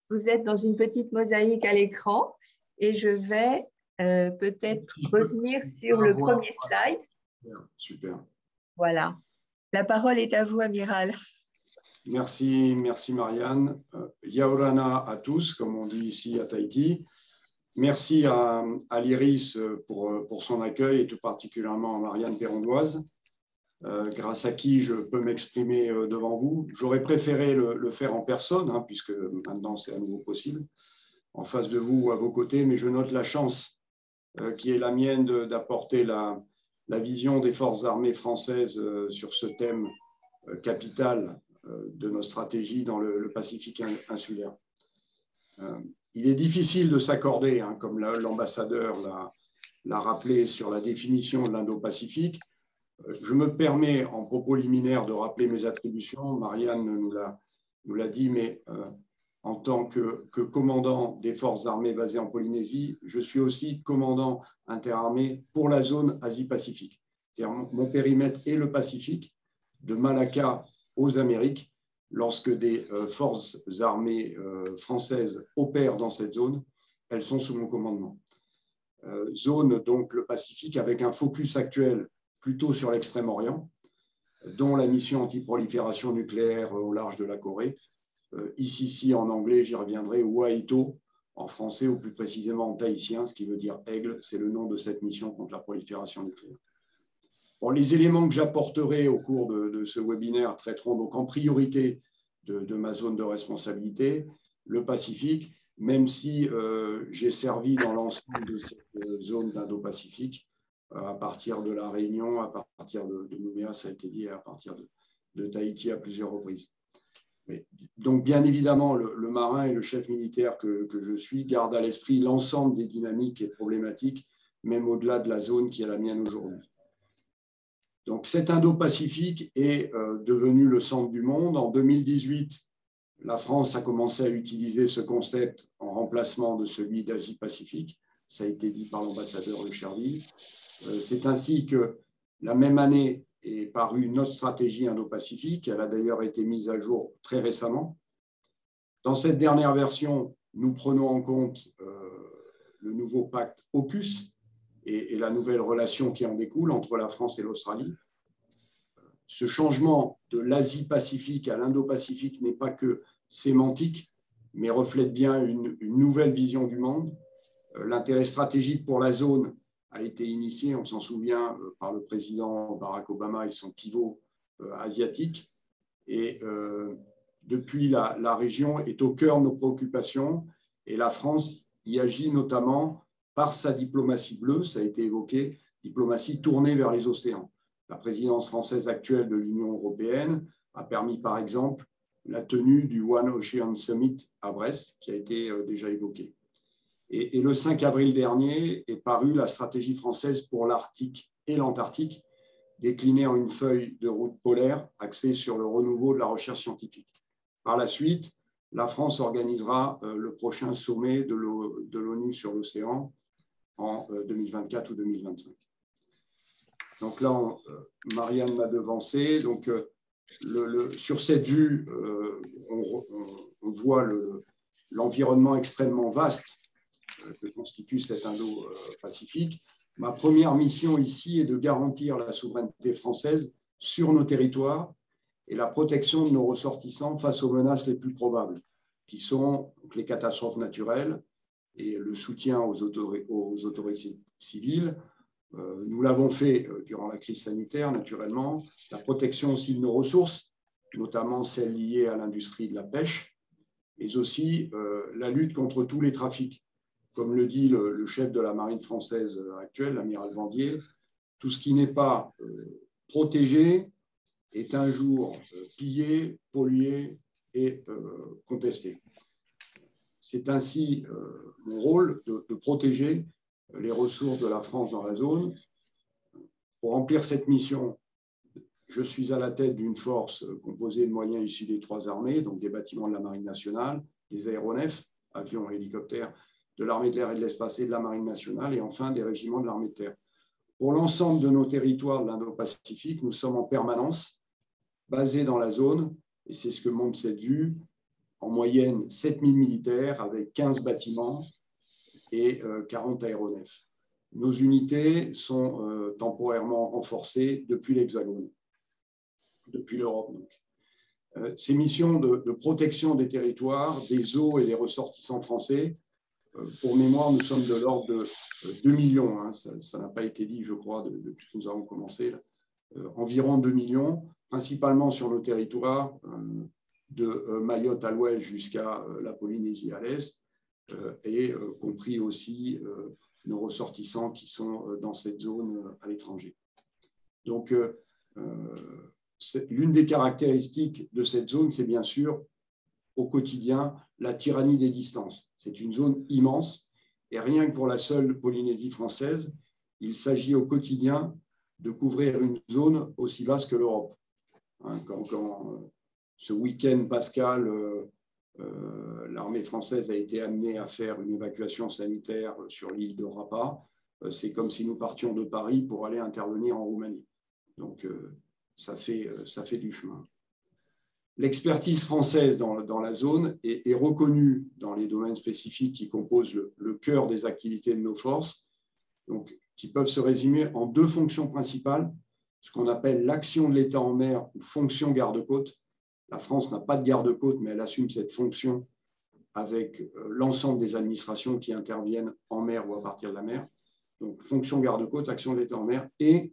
Vous êtes dans une petite mosaïque à l'écran et je vais peut-être revenir sur le premier slide. Super. Voilà. La parole est à vous, Amiral. Merci, merci Marianne. Yaorana à tous, comme on dit ici à Tahiti. Merci à l'IRIS pour son accueil et tout particulièrement à Marianne Pérondoise, grâce à qui je peux m'exprimer devant vous. J'aurais préféré le faire en personne, hein, puisque maintenant c'est à nouveau possible, en face de vous ou à vos côtés, mais je note la chance qui est la mienne d'apporter la vision des forces armées françaises sur ce thème capital de nos stratégies dans le Pacifique insulaire. Il est difficile de s'accorder, hein, comme l'ambassadeur l'a rappelé, sur la définition de l'Indo-Pacifique. Je me permets, en propos liminaire, de rappeler mes attributions. Marianne nous l'a dit, mais en tant que commandant des forces armées basées en Polynésie, je suis aussi commandant interarmé pour la zone Asie-Pacifique. C'est-à-dire mon périmètre est le Pacifique, de Malacca aux Amériques. Lorsque des forces armées françaises opèrent dans cette zone, elles sont sous mon commandement. Zone, donc, le Pacifique, avec un focus actuel plutôt sur l'Extrême-Orient, dont la mission antiprolifération nucléaire au large de la Corée. Ici, en anglais, j'y reviendrai, Waito, en français, ou plus précisément en tahitien, ce qui veut dire aigle, c'est le nom de cette mission contre la prolifération nucléaire. Bon, les éléments que j'apporterai au cours de ce webinaire traiteront donc en priorité de ma zone de responsabilité, le Pacifique, même si j'ai servi dans l'ensemble de cette zone d'Indo-Pacifique, à partir de la Réunion, à partir de Nouméa, ça a été dit, à partir de Tahiti à plusieurs reprises. Mais, donc, bien évidemment, le marin et le chef militaire que je suis garde à l'esprit l'ensemble des dynamiques et problématiques, même au-delà de la zone qui est la mienne aujourd'hui. Donc, cet Indo-Pacifique est devenu le centre du monde. En 2018, la France a commencé à utiliser ce concept en remplacement de celui d'Asie-Pacifique. Ça a été dit par l'ambassadeur de Cherville. C'est ainsi que la même année est parue notre stratégie Indo-Pacifique. Elle a d'ailleurs été mise à jour très récemment. Dans cette dernière version, nous prenons en compte le nouveau pacte AUKUS, et la nouvelle relation qui en découle entre la France et l'Australie. Ce changement de l'Asie-Pacifique à l'Indo-Pacifique n'est pas que sémantique, mais reflète bien une nouvelle vision du monde. L'intérêt stratégique pour la zone a été initié, on s'en souvient, par le président Barack Obama et son pivot asiatique. Et depuis, la région est au cœur de nos préoccupations et la France y agit notamment par sa diplomatie bleue, ça a été évoqué, diplomatie tournée vers les océans. La présidence française actuelle de l'Union européenne a permis, par exemple, la tenue du One Ocean Summit à Brest, qui a été déjà évoqué. Et le 5 avril dernier est parue la stratégie française pour l'Arctique et l'Antarctique, déclinée en une feuille de route polaire axée sur le renouveau de la recherche scientifique. Par la suite, la France organisera le prochain sommet de l'ONU sur l'océan en 2024 ou 2025. Donc là, Marianne m'a devancé. Donc, sur cette vue, on voit l'environnement extrêmement vaste que constitue cet Indo-Pacifique. Ma première mission ici est de garantir la souveraineté française sur nos territoires et la protection de nos ressortissants face aux menaces les plus probables. qui sont donc, les catastrophes naturelles et le soutien aux autorités civiles. Nous l'avons fait durant la crise sanitaire, naturellement. La protection aussi de nos ressources, notamment celles liées à l'industrie de la pêche, mais aussi la lutte contre tous les trafics. Comme le dit le chef de la marine française actuelle, l'amiral Vendier, tout ce qui n'est pas protégé est un jour pillé, pollué et contesté. C'est ainsi mon rôle de protéger les ressources de la France dans la zone. Pour remplir cette mission, je suis à la tête d'une force composée de moyens issus des 3 armées, donc des bâtiments de la Marine nationale, des aéronefs, avions et hélicoptères, de l'armée de l'air et de l'espace et de la Marine nationale, et enfin des régiments de l'armée de terre. Pour l'ensemble de nos territoires de l'Indo-Pacifique, nous sommes en permanence basés dans la zone, et c'est ce que montre cette vue, en moyenne 7000 militaires avec 15 bâtiments et 40 aéronefs. Nos unités sont temporairement renforcées depuis l'Hexagone, depuis l'Europe. Ces missions de protection des territoires, des eaux et des ressortissants français, pour mémoire, nous sommes de l'ordre de 2 millions, hein, ça n'a pas été dit, je crois, depuis que nous avons commencé, environ 2 millions, principalement sur nos territoires, de Mayotte à l'ouest jusqu'à la Polynésie à l'est, et compris aussi nos ressortissants qui sont dans cette zone à l'étranger. Donc, l'une des caractéristiques de cette zone, c'est bien sûr au quotidien la tyrannie des distances. C'est une zone immense et rien que pour la seule Polynésie française, il s'agit au quotidien de couvrir une zone aussi vaste que l'Europe. Hein, quand ce week-end pascal, l'armée française a été amenée à faire une évacuation sanitaire sur l'île de Rapa, c'est comme si nous partions de Paris pour aller intervenir en Roumanie. Donc, ça fait du chemin. L'expertise française dans la zone est reconnue dans les domaines spécifiques qui composent le cœur des activités de nos forces, donc, qui peuvent se résumer en 2 fonctions principales, ce qu'on appelle l'action de l'État en mer ou fonction garde-côte. La France n'a pas de garde-côte, mais elle assume cette fonction avec l'ensemble des administrations qui interviennent en mer ou à partir de la mer. Donc, fonction garde-côte, action de l'État en mer et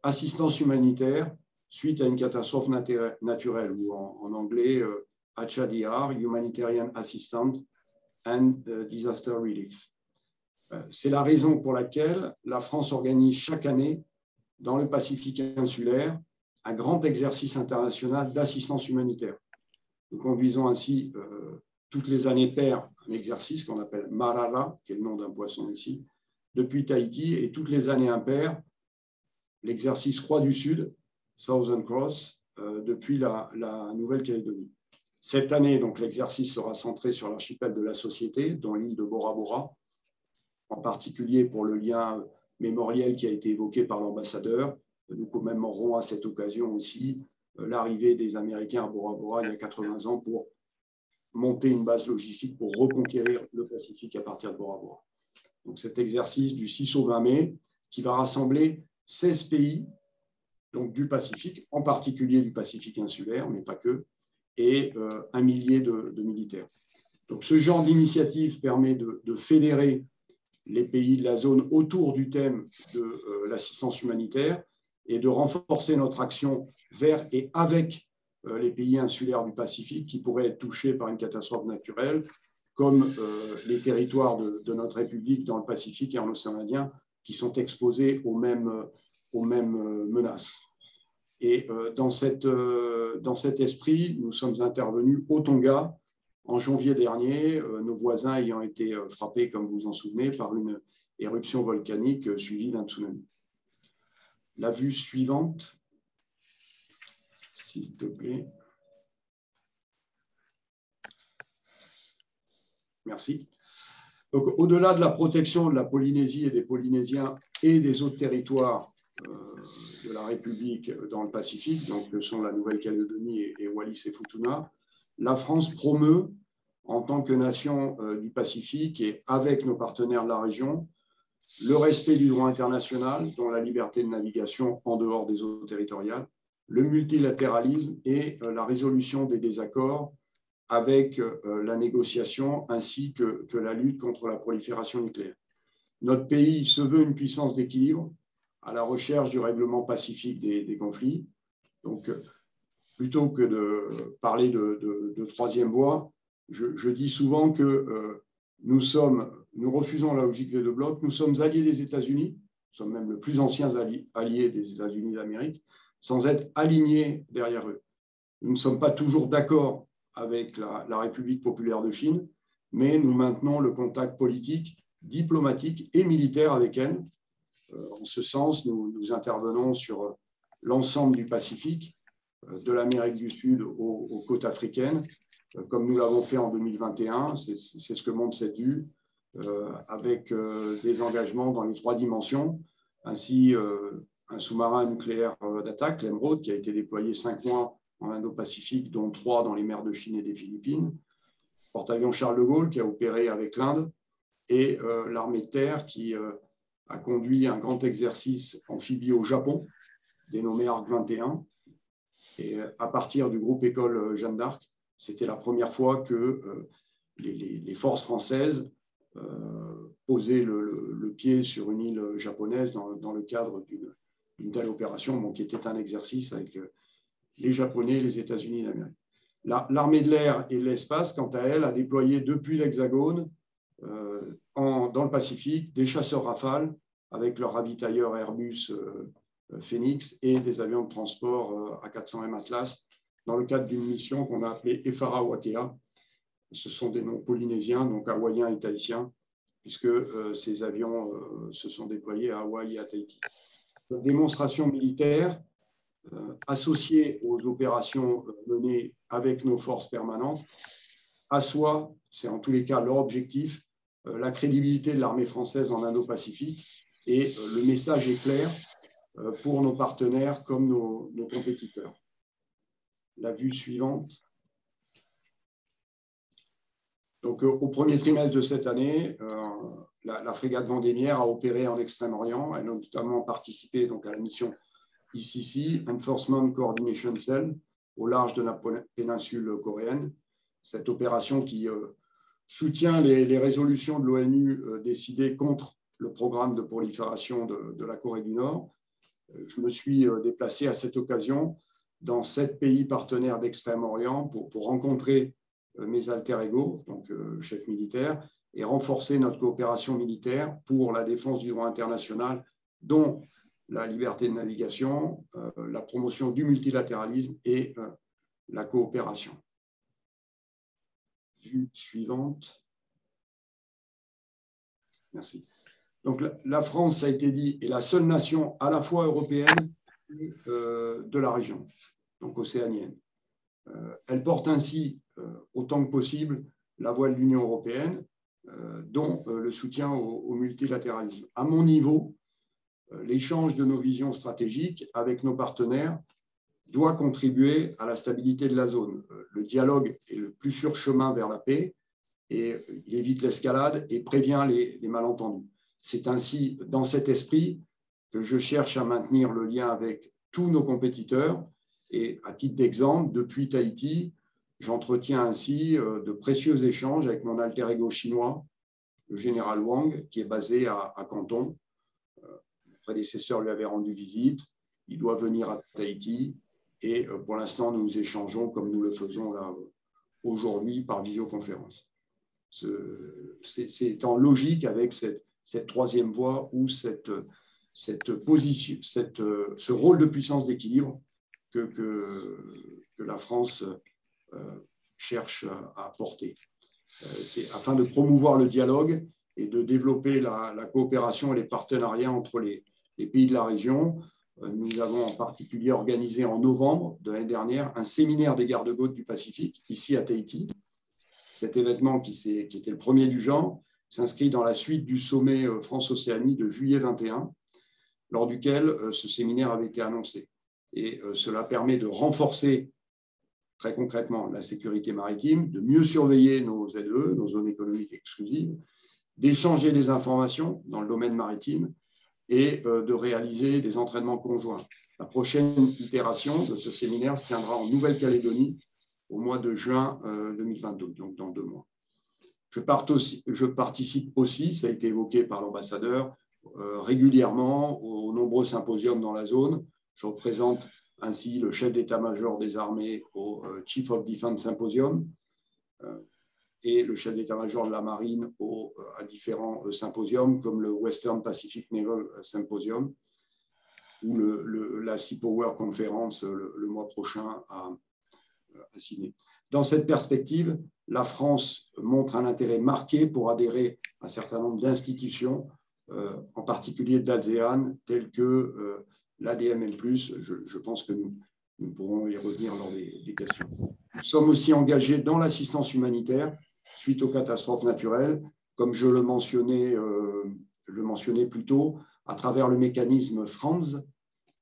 assistance humanitaire suite à une catastrophe naturelle, ou en anglais, HADR, Humanitarian Assistance and Disaster Relief. C'est la raison pour laquelle la France organise chaque année, dans le Pacifique insulaire, un grand exercice international d'assistance humanitaire. Nous conduisons ainsi toutes les années paires un exercice qu'on appelle Marara, qui est le nom d'un poisson ici, depuis Tahiti, et toutes les années impaires, l'exercice Croix du Sud, Southern Cross, depuis la Nouvelle-Calédonie. Cette année, donc, l'exercice sera centré sur l'archipel de la Société, dont l'île de Bora Bora, en particulier pour le lien mémoriel qui a été évoqué par l'ambassadeur. Nous commémorerons à cette occasion aussi l'arrivée des Américains à Bora Bora il y a 80 ans pour monter une base logistique pour reconquérir le Pacifique à partir de Bora Bora. Donc cet exercice du 6 au 20 mai qui va rassembler 16 pays donc du Pacifique, en particulier du Pacifique insulaire, mais pas que, et 1 millier de militaires. Donc ce genre d'initiative permet de fédérer les pays de la zone autour du thème de l'assistance humanitaire et de renforcer notre action vers et avec les pays insulaires du Pacifique qui pourraient être touchés par une catastrophe naturelle, comme les territoires de notre République dans le Pacifique et en océan Indien, qui sont exposés aux mêmes menaces. Et dans cet esprit, nous sommes intervenus au Tonga en janvier dernier, nos voisins ayant été frappés, comme vous vous en souvenez, par une éruption volcanique suivie d'un tsunami. La vue suivante, s'il te plaît. Merci. Donc, au-delà de la protection de la Polynésie et des Polynésiens et des autres territoires de la République dans le Pacifique, donc que sont la Nouvelle-Calédonie et Wallis et Futuna, la France promeut, en tant que nation du Pacifique et avec nos partenaires de la région, le respect du droit international, dont la liberté de navigation en dehors des eaux territoriales, le multilatéralisme et la résolution des désaccords avec la négociation ainsi que la lutte contre la prolifération nucléaire. Notre pays se veut une puissance d'équilibre à la recherche du règlement pacifique des conflits. Donc, plutôt que de parler de troisième voie, je dis souvent que nous refusons la logique des deux blocs, nous sommes alliés des États-Unis, nous sommes même le plus ancien allié des États-Unis d'Amérique, sans être alignés derrière eux. Nous ne sommes pas toujours d'accord avec la République populaire de Chine, mais nous maintenons le contact politique, diplomatique et militaire avec elle. En ce sens, nous intervenons sur l'ensemble du Pacifique, de l'Amérique du Sud aux côtes africaines, comme nous l'avons fait en 2021. C'est ce que montre cette vue, avec des engagements dans les 3 dimensions. Ainsi, un sous-marin nucléaire d'attaque, l'Emeraude, qui a été déployé 5 mois en Indo-Pacifique, dont 3 dans les mers de Chine et des Philippines. Porte-avions Charles de Gaulle, qui a opéré avec l'Inde, et l'armée de terre, qui a conduit un grand exercice amphibie au Japon, dénommé Arc 21. Et à partir du groupe École Jeanne d'Arc, c'était la première fois que les forces françaises posaient le pied sur une île japonaise dans le cadre d'une telle opération, qui était un exercice avec les Japonais et les États-Unis d'Amérique. L'armée de l'air et de l'espace, quant à elle, a déployé depuis l'Hexagone, dans le Pacifique, des chasseurs Rafale avec leur ravitailleur Airbus Phoenix et des avions de transport A400M Atlas dans le cadre d'une mission qu'on a appelée Efara Wakea. Ce sont des noms polynésiens, donc hawaïens et tahitiens, puisque ces avions se sont déployés à Hawaï et à Tahiti. Cette démonstration militaire, associée aux opérations menées avec nos forces permanentes, assoit, c'est en tous les cas leur objectif, la crédibilité de l'armée française en Indo-Pacifique, et le message est clair pour nos partenaires comme nos compétiteurs. La vue suivante. Donc, au premier trimestre de cette année, la frégate Vendémiaire a opéré en Extrême-Orient. Elle a notamment participé donc, à la mission ECC, Enforcement Coordination Cell, au large de la péninsule coréenne. Cette opération qui soutient les résolutions de l'ONU décidées contre le programme de prolifération de la Corée du Nord. Je me suis déplacé à cette occasion dans 7 pays partenaires d'Extrême-Orient pour rencontrer mes alter ego, donc chefs militaires, et renforcer notre coopération militaire pour la défense du droit international, dont la liberté de navigation, la promotion du multilatéralisme et la coopération. Vue suivante. Merci. Donc, la France, ça a été dit, est la seule nation à la fois européenne et de la région, donc océanienne. Elle porte ainsi, autant que possible, la voix de l'Union européenne, dont le soutien au multilatéralisme. À mon niveau, l'échange de nos visions stratégiques avec nos partenaires doit contribuer à la stabilité de la zone. Le dialogue est le plus sûr chemin vers la paix, et il évite l'escalade et prévient les malentendus. C'est ainsi, dans cet esprit, que je cherche à maintenir le lien avec tous nos compétiteurs. Et à titre d'exemple, depuis Tahiti, j'entretiens ainsi de précieux échanges avec mon alter ego chinois, le général Wang, qui est basé à Canton. Mon prédécesseur lui avait rendu visite. Il doit venir à Tahiti. Et pour l'instant, nous échangeons comme nous le faisons là aujourd'hui par visioconférence. C'est en logique avec cette troisième voie ou cette position, ce rôle de puissance d'équilibre que la France cherche à porter. C'est afin de promouvoir le dialogue et de développer la coopération et les partenariats entre les pays de la région. Nous avons en particulier organisé en novembre de l'année dernière un séminaire des gardes-côtes du Pacifique, ici à Tahiti. Cet événement, qui était le premier du genre, s'inscrit dans la suite du sommet France-Océanie de juillet 21, lors duquel ce séminaire avait été annoncé. Et cela permet de renforcer très concrètement la sécurité maritime, de mieux surveiller nos ZE, nos zones économiques exclusives, d'échanger des informations dans le domaine maritime et de réaliser des entraînements conjoints. La prochaine itération de ce séminaire se tiendra en Nouvelle-Calédonie au mois de juin 2022, donc dans 2 mois. Je participe aussi, ça a été évoqué par l'ambassadeur, régulièrement aux nombreux symposiums dans la zone. Je représente ainsi le chef d'état-major des armées au Chief of Defense Symposium et le chef d'état-major de la marine à différents symposiums comme le Western Pacific Naval Symposium ou la Sea Power Conference le mois prochain à Sydney. Dans cette perspective, la France montre un intérêt marqué pour adhérer à un certain nombre d'institutions, en particulier d'ASEAN, telles que l'ADMM+. Je pense que nous pourrons y revenir lors des questions. Nous sommes aussi engagés dans l'assistance humanitaire suite aux catastrophes naturelles, comme je le mentionnais plus tôt, à travers le mécanisme FRANZ,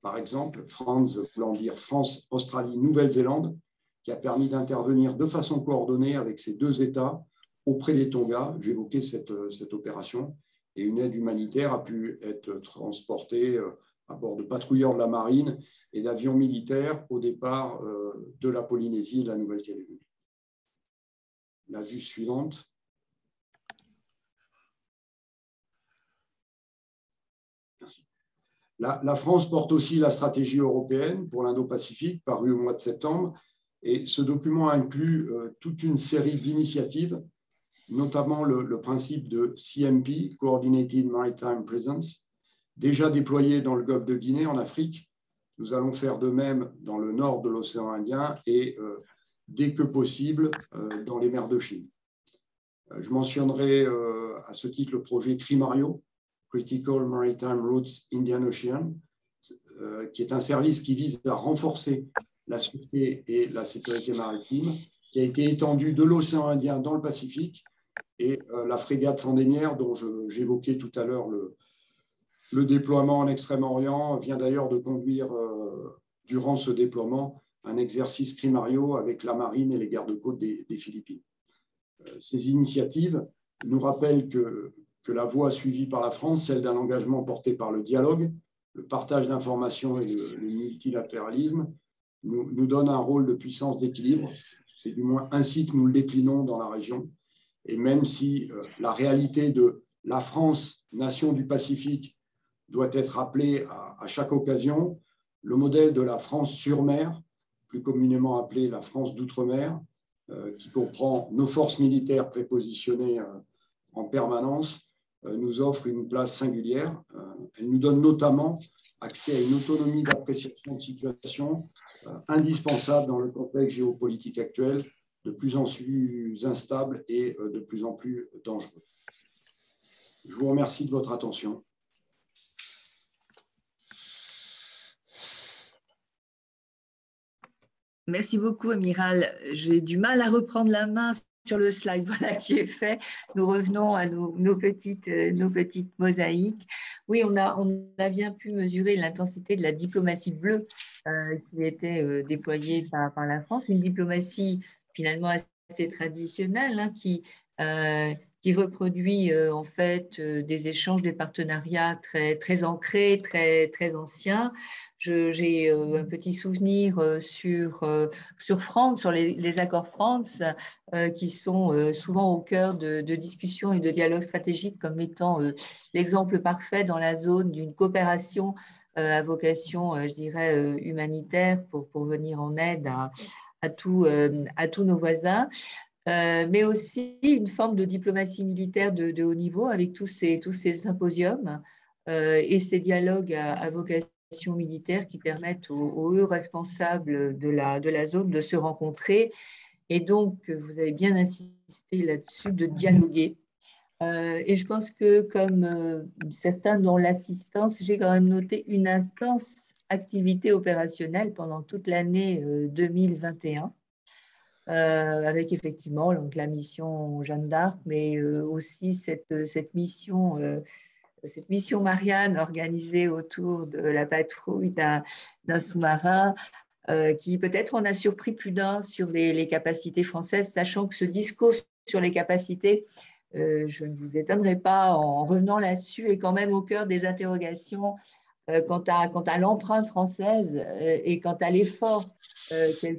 par exemple, FRANZ voulant dire France, Australie, Nouvelle-Zélande, qui a permis d'intervenir de façon coordonnée avec ces 2 États auprès des Tonga. J'évoquais cette opération et une aide humanitaire a pu être transportée à bord de patrouilleurs de la marine et d'avions militaires au départ de la Polynésie et de la Nouvelle-Calédonie. La vue suivante. Merci. La France porte aussi la stratégie européenne pour l'Indo-Pacifique, parue au mois de septembre. Et ce document inclut toute une série d'initiatives, notamment le principe de CMP, Coordinated Maritime Presence, déjà déployé dans le golfe de Guinée, en Afrique. Nous allons faire de même dans le nord de l'océan Indien et, dès que possible, dans les mers de Chine. Je mentionnerai à ce titre le projet CRIMARIO, Critical Maritime Routes Indian Ocean, qui est un service qui vise à renforcer la sûreté et la sécurité maritime, qui a été étendue de l'océan Indien dans le Pacifique, et la frégate Vendémiaire, dont j'évoquais tout à l'heure le déploiement en Extrême-Orient, vient d'ailleurs de conduire, durant ce déploiement, un exercice CRIMARIO avec la marine et les gardes-côtes des Philippines. Ces initiatives nous rappellent que la voie suivie par la France, celle d'un engagement porté par le dialogue, le partage d'informations et le multilatéralisme, nous donne un rôle de puissance d'équilibre. C'est du moins ainsi que nous le déclinons dans la région. Et même si la réalité de la France, nation du Pacifique, doit être rappelée à chaque occasion, le modèle de la France sur mer, plus communément appelée la France d'outre-mer, qui comprend nos forces militaires prépositionnées en permanence, nous offre une place singulière. Elle nous donne notamment accès à une autonomie d'appréciation de situation indispensable dans le contexte géopolitique actuel, de plus en plus instable et de plus en plus dangereux. Je vous remercie de votre attention. Merci beaucoup, Amiral. J'ai du mal à reprendre la main sur le slide voilà, qui est fait. Nous revenons à nos petites mosaïques. Oui, on a bien pu mesurer l'intensité de la diplomatie bleue qui était déployée par la France, une diplomatie finalement assez traditionnelle hein, qui reproduit en fait des échanges, des partenariats très ancrés, très anciens. J'ai un petit souvenir sur France, sur les accords France, qui sont souvent au cœur de discussions et de dialogues stratégiques comme étant l'exemple parfait dans la zone d'une coopération à vocation, je dirais, humanitaire pour venir en aide à tous nos voisins. Mais aussi une forme de diplomatie militaire de haut niveau avec tous ces symposiums et ces dialogues à vocation militaire qui permettent aux hauts responsables de la zone de se rencontrer et donc, vous avez bien insisté là-dessus, de dialoguer. Et je pense que comme certains dans l'assistance, j'ai quand même noté une intense activité opérationnelle pendant toute l'année 2021. Avec effectivement donc, la mission Jeanne d'Arc, mais aussi cette mission Marianne organisée autour de la patrouille d'un sous-marin qui peut-être en a surpris plus d'un sur les capacités françaises, sachant que ce discours sur les capacités, je ne vous étonnerai pas en revenant là-dessus, est quand même au cœur des interrogations quant à l'empreinte française et quant à l'effort qu'elle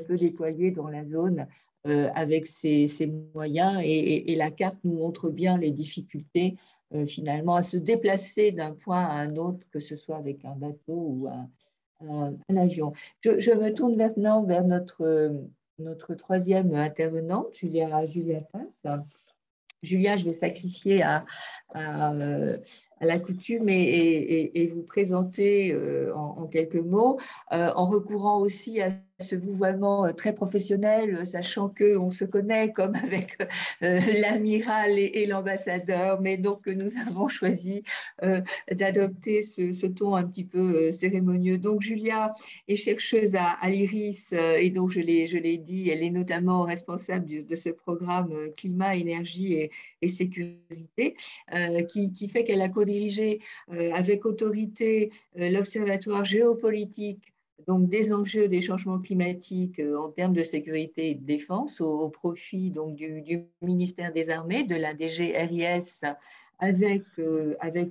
peut déployer dans la zone avec ses moyens. Et la carte nous montre bien les difficultés finalement à se déplacer d'un point à un autre, que ce soit avec un bateau ou un avion. Je me tourne maintenant vers notre troisième intervenante, Julia Tass. Julia, je vais sacrifier à la coutume et vous présenter en quelques mots, en recourant aussi à ce vouvoiement très professionnel, sachant qu'on se connaît comme avec l'amiral et l'ambassadeur, mais donc nous avons choisi d'adopter ce ton un petit peu cérémonieux. Donc Julia est chercheuse à l'IRIS et donc je l'ai dit, elle est notamment responsable de ce programme climat, énergie et sécurité, qui fait qu'elle a co-dirigé avec autorité l'Observatoire géopolitique donc des enjeux des changements climatiques en termes de sécurité et de défense au profit donc, du ministère des Armées, de la DGRIS avec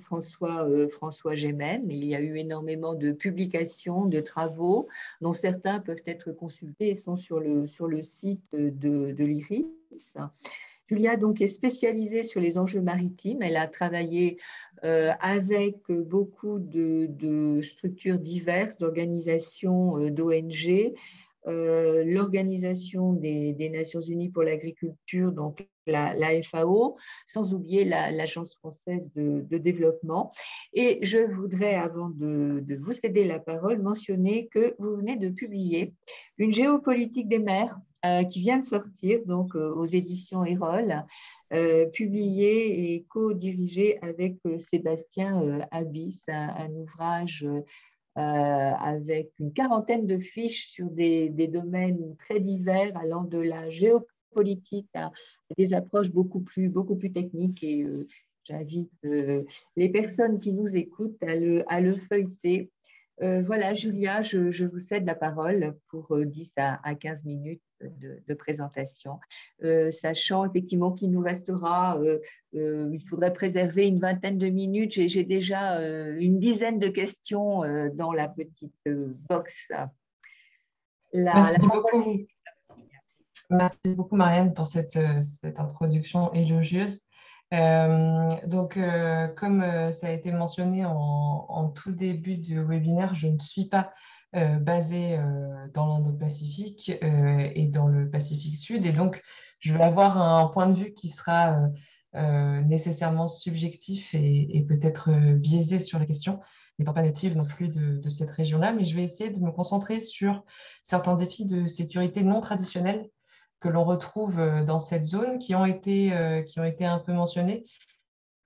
François Gémen. Il y a eu énormément de publications, de travaux, dont certains peuvent être consultés et sont sur le site de l'IRIS. Julia donc, est spécialisée sur les enjeux maritimes. Elle a travaillé avec beaucoup de structures diverses, d'organisations d'ONG, l'Organisation des Nations Unies pour l'agriculture, donc la FAO, sans oublier l'Agence française de développement. Et je voudrais, avant de vous céder la parole, mentionner que vous venez de publier une géopolitique des mers qui vient de sortir donc, aux éditions Erol, publié et co-dirigé avec Sébastien Abyss, un ouvrage avec une quarantaine de fiches sur des domaines très divers, allant de la géopolitique à des approches beaucoup plus techniques. Et j'invite les personnes qui nous écoutent à le feuilleter. Voilà, Julia, je vous cède la parole pour 10 à 15 minutes de présentation, sachant effectivement qu'il nous restera, il faudrait préserver une vingtaine de minutes. J'ai déjà une dizaine de questions dans la petite box. Merci beaucoup, Marianne, pour cette introduction élogieuse. Comme ça a été mentionné en tout début du webinaire, je ne suis pas basée dans l'Indo-Pacifique et dans le Pacifique Sud, et donc je vais avoir un point de vue qui sera nécessairement subjectif et peut-être biaisé sur les questions, n'étant pas native non plus de cette région-là, mais je vais essayer de me concentrer sur certains défis de sécurité non traditionnels que l'on retrouve dans cette zone, qui ont été un peu mentionnés,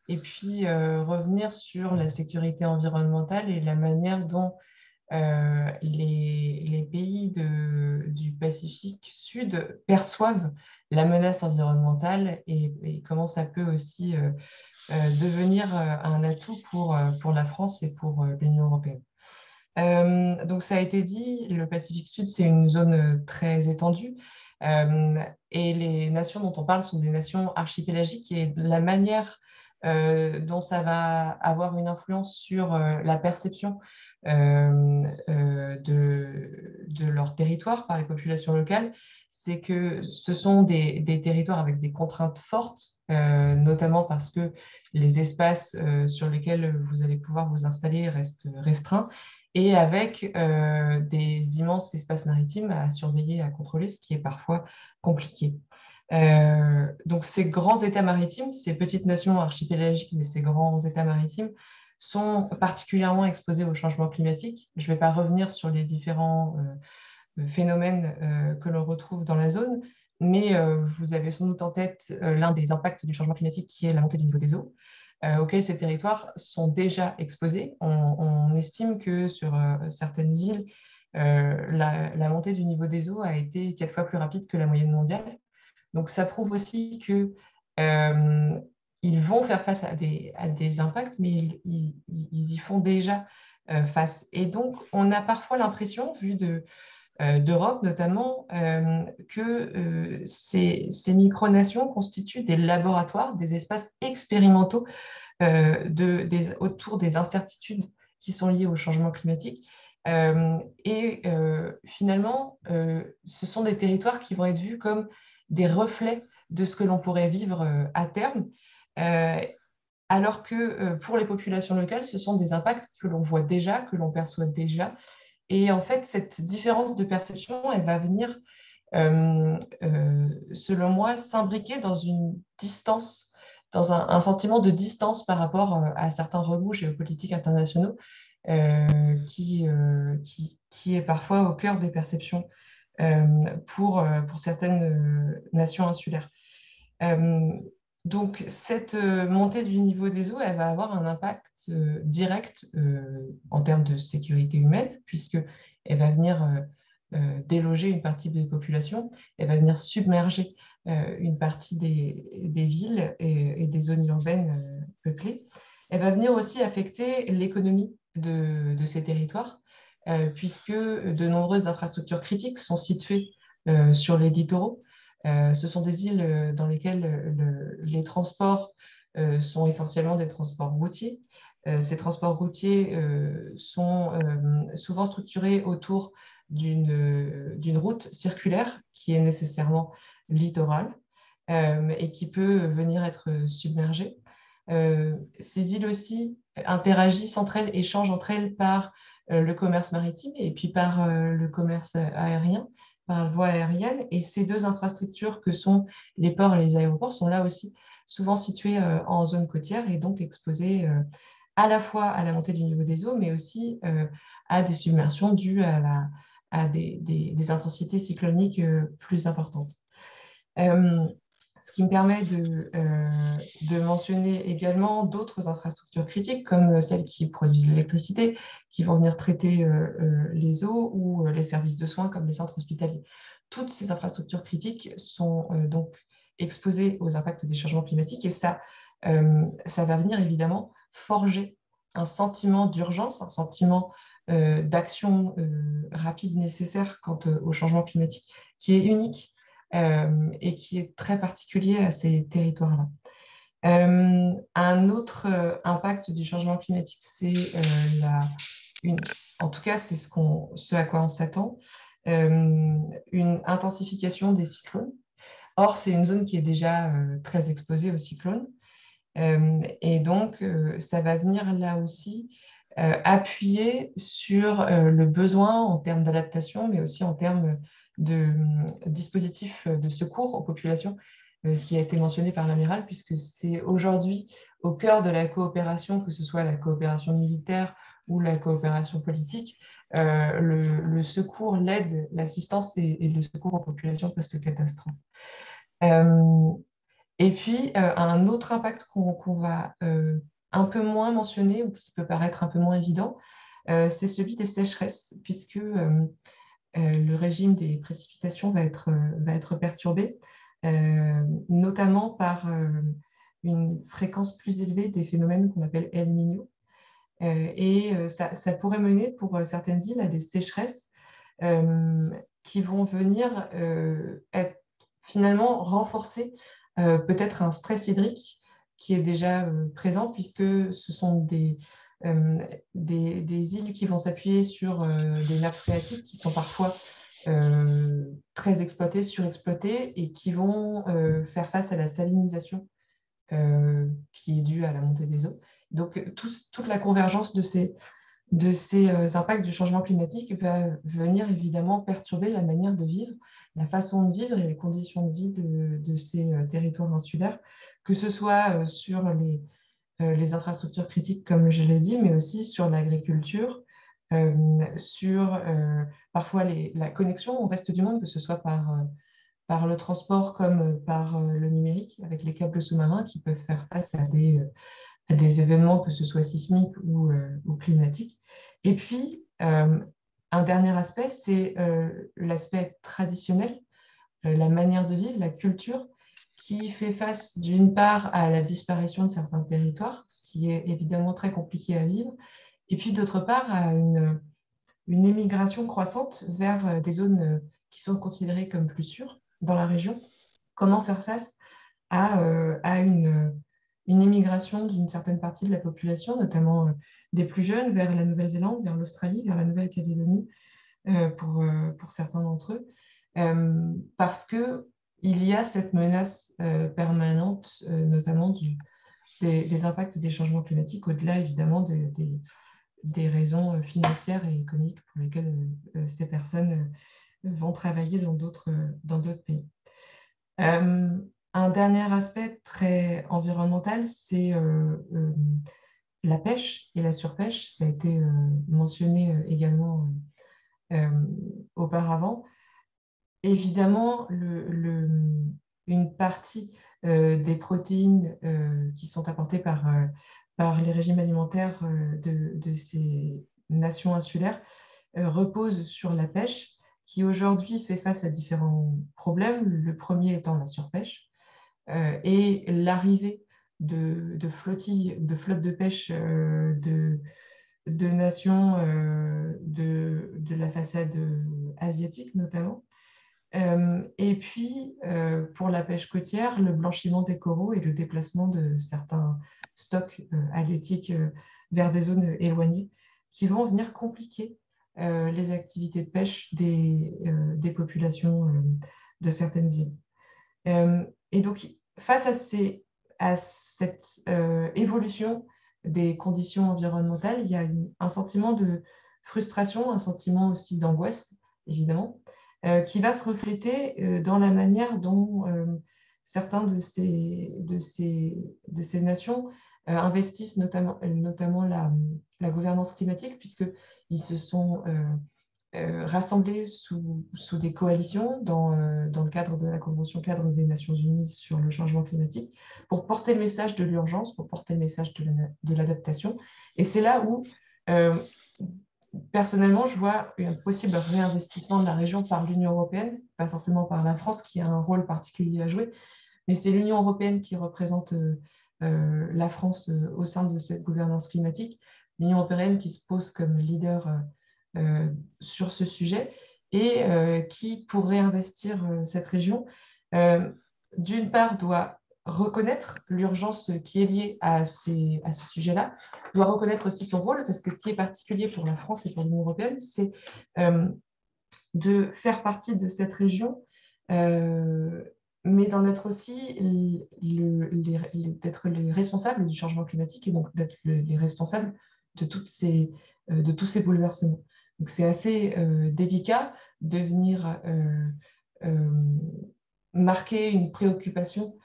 et puis revenir sur la sécurité environnementale et la manière dont les pays du Pacifique Sud perçoivent la menace environnementale et comment ça peut aussi devenir un atout pour la France et pour l'Union européenne. Donc ça a été dit, le Pacifique Sud, c'est une zone très étendue. Et les nations dont on parle sont des nations archipélagiques, et la manière dont ça va avoir une influence sur la perception de leur territoire par les populations locales, c'est que ce sont des territoires avec des contraintes fortes, notamment parce que les espaces sur lesquels vous allez pouvoir vous installer restent restreints, et avec des immenses espaces maritimes à surveiller, à contrôler, ce qui est parfois compliqué. Donc ces grands États maritimes, ces petites nations archipélagiques, mais ces grands États maritimes sont particulièrement exposés au changement climatique. Je ne vais pas revenir sur les différents phénomènes que l'on retrouve dans la zone, mais vous avez sans doute en tête l'un des impacts du changement climatique, qui est la montée du niveau des eaux, auxquels ces territoires sont déjà exposés. On estime que sur certaines îles, la montée du niveau des eaux a été 4 fois plus rapide que la moyenne mondiale. Donc ça prouve aussi qu'ils vont faire face à des impacts, mais ils y font déjà face. Et donc on a parfois l'impression, vu d'Europe notamment, que ces micronations constituent des laboratoires, des espaces expérimentaux autour des incertitudes qui sont liées au changement climatique. Finalement, ce sont des territoires qui vont être vus comme des reflets de ce que l'on pourrait vivre à terme, alors que pour les populations locales, ce sont des impacts que l'on voit déjà, que l'on perçoit déjà. Et en fait, cette différence de perception, elle va venir, selon moi, s'imbriquer dans une distance, dans un sentiment de distance par rapport à certains remous géopolitiques internationaux qui est parfois au cœur des perceptions pour certaines nations insulaires. Donc, cette montée du niveau des eaux, elle va avoir un impact direct en termes de sécurité humaine, puisqu'elle va venir déloger une partie des populations, elle va venir submerger une partie des villes et des zones urbaines peuplées. Elle va venir aussi affecter l'économie de ces territoires, puisque de nombreuses infrastructures critiques sont situées sur les littoraux. Ce sont des îles dans lesquelles les transports sont essentiellement des transports routiers. Ces transports routiers sont souvent structurés autour d'une route circulaire qui est nécessairement littorale et qui peut venir être submergée. Ces îles aussi interagissent entre elles, échangent entre elles par le commerce maritime et puis par le commerce aérien, par voie aérienne. Et ces deux infrastructures que sont les ports et les aéroports sont là aussi souvent situées en zone côtière et donc exposées à la fois à la montée du niveau des eaux, mais aussi à des submersions dues à des intensités cycloniques plus importantes. Ce qui me permet de mentionner également d'autres infrastructures critiques, comme celles qui produisent l'électricité, qui vont venir traiter les eaux ou les services de soins, comme les centres hospitaliers. Toutes ces infrastructures critiques sont donc exposées aux impacts des changements climatiques, et ça va venir évidemment forger un sentiment d'urgence, un sentiment d'action rapide nécessaire quant au changement climatique, qui est unique et qui est très particulier à ces territoires-là. Un autre impact du changement climatique, c'est en tout cas, c'est ce à quoi on s'attend, une intensification des cyclones. Or, c'est une zone qui est déjà très exposée aux cyclones. Et donc, ça va venir là aussi appuyer sur le besoin en termes d'adaptation, mais aussi en termes de dispositifs de secours aux populations, ce qui a été mentionné par l'amiral, puisque c'est aujourd'hui au cœur de la coopération, que ce soit la coopération militaire ou la coopération politique, le secours, l'aide, l'assistance et le secours aux populations post-catastrophe. Et puis, un autre impact qu'on va un peu moins mentionner ou qui peut paraître un peu moins évident, c'est celui des sécheresses, puisque le régime des précipitations va être perturbé, notamment par une fréquence plus élevée des phénomènes qu'on appelle El Niño. Ça pourrait mener pour certaines îles à des sécheresses qui vont venir être finalement renforcer peut-être un stress hydrique qui est déjà présent, puisque ce sont des îles qui vont s'appuyer sur des nappes phréatiques qui sont parfois très exploitées, surexploitées, et qui vont faire face à la salinisation qui est due à la montée des eaux. Donc, toute la convergence de ces impacts du changement climatique va venir évidemment perturber la manière de vivre, la façon de vivre et les conditions de vie de ces territoires insulaires, que ce soit sur les infrastructures critiques, comme je l'ai dit, mais aussi sur l'agriculture, sur parfois la connexion au reste du monde, que ce soit par le transport comme par le numérique, avec les câbles sous-marins qui peuvent faire face à des événements, que ce soit sismiques ou climatiques. Et puis, un dernier aspect, c'est l'aspect traditionnel, la manière de vivre, la culture, qui fait face d'une part à la disparition de certains territoires, ce qui est évidemment très compliqué à vivre, et puis d'autre part à une émigration croissante vers des zones qui sont considérées comme plus sûres dans la région. Comment faire face à une une immigration d'une certaine partie de la population, notamment des plus jeunes, vers la Nouvelle-Zélande, vers l'Australie, vers la Nouvelle-Calédonie, pour certains d'entre eux, parce qu'il y a cette menace permanente, notamment des impacts des changements climatiques, au-delà évidemment des raisons financières et économiques pour lesquelles ces personnes vont travailler dans d'autres pays. Un dernier aspect très environnemental, c'est la pêche et la surpêche. Ça a été mentionné également auparavant. Évidemment, une partie des protéines qui sont apportées par les régimes alimentaires de ces nations insulaires repose sur la pêche, qui aujourd'hui fait face à différents problèmes, le premier étant la surpêche et l'arrivée de flottilles, de flottes de pêche de nations de la façade asiatique notamment. Et puis, pour la pêche côtière, le blanchiment des coraux et le déplacement de certains stocks halieutiques vers des zones éloignées qui vont venir compliquer les activités de pêche des populations de certaines îles. Et donc, face à cette évolution des conditions environnementales, il y a un sentiment de frustration, un sentiment aussi d'angoisse, évidemment, qui va se refléter dans la manière dont certains de ces nations investissent notamment la gouvernance climatique, puisqu'ils se sont rassemblés sous des coalitions dans le cadre de la Convention cadre des Nations Unies sur le changement climatique pour porter le message de l'urgence, pour porter le message de l'adaptation. Et c'est là où, personnellement, je vois un possible réinvestissement de la région par l'Union européenne, pas forcément par la France qui a un rôle particulier à jouer, mais c'est l'Union européenne qui représente la France au sein de cette gouvernance climatique, l'Union européenne qui se pose comme leader sur ce sujet et qui, pour réinvestir cette région, d'une part doit reconnaître l'urgence qui est liée à ces sujets-là, doit reconnaître aussi son rôle, parce que ce qui est particulier pour la France et pour l'Union européenne, c'est de faire partie de cette région, mais d'en être aussi d'être les responsables du changement climatique et donc d'être les responsables de tous ces bouleversements. Donc c'est assez délicat de venir marquer une préoccupation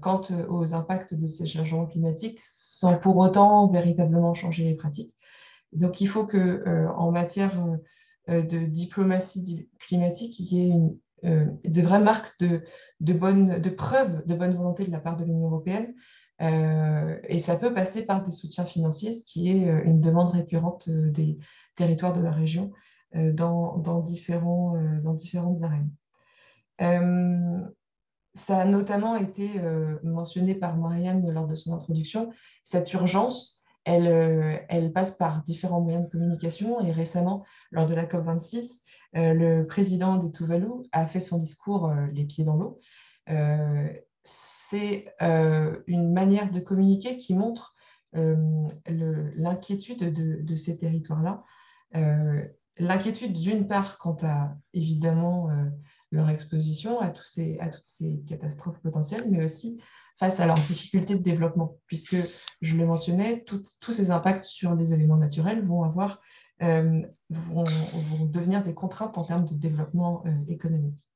quant aux impacts de ces changements climatiques sans pour autant véritablement changer les pratiques. Donc il faut qu'en matière de diplomatie climatique, il y ait de vraies marques de preuves de bonne volonté de la part de l'Union européenne. Et ça peut passer par des soutiens financiers, ce qui est une demande récurrente des territoires de la région dans différentes arènes. Ça a notamment été mentionné par Marianne lors de son introduction. Cette urgence, elle passe par différents moyens de communication. Et récemment, lors de la COP26, le président des Tuvalu a fait son discours les pieds dans l'eau. C'est une manière de communiquer qui montre l'inquiétude de ces territoires-là. L'inquiétude, d'une part, quant à, évidemment, leur exposition à toutes ces catastrophes potentielles, mais aussi face à leurs difficultés de développement, puisque, je le mentionnais, tous ces impacts sur les éléments naturels vont devenir des contraintes en termes de développement économique.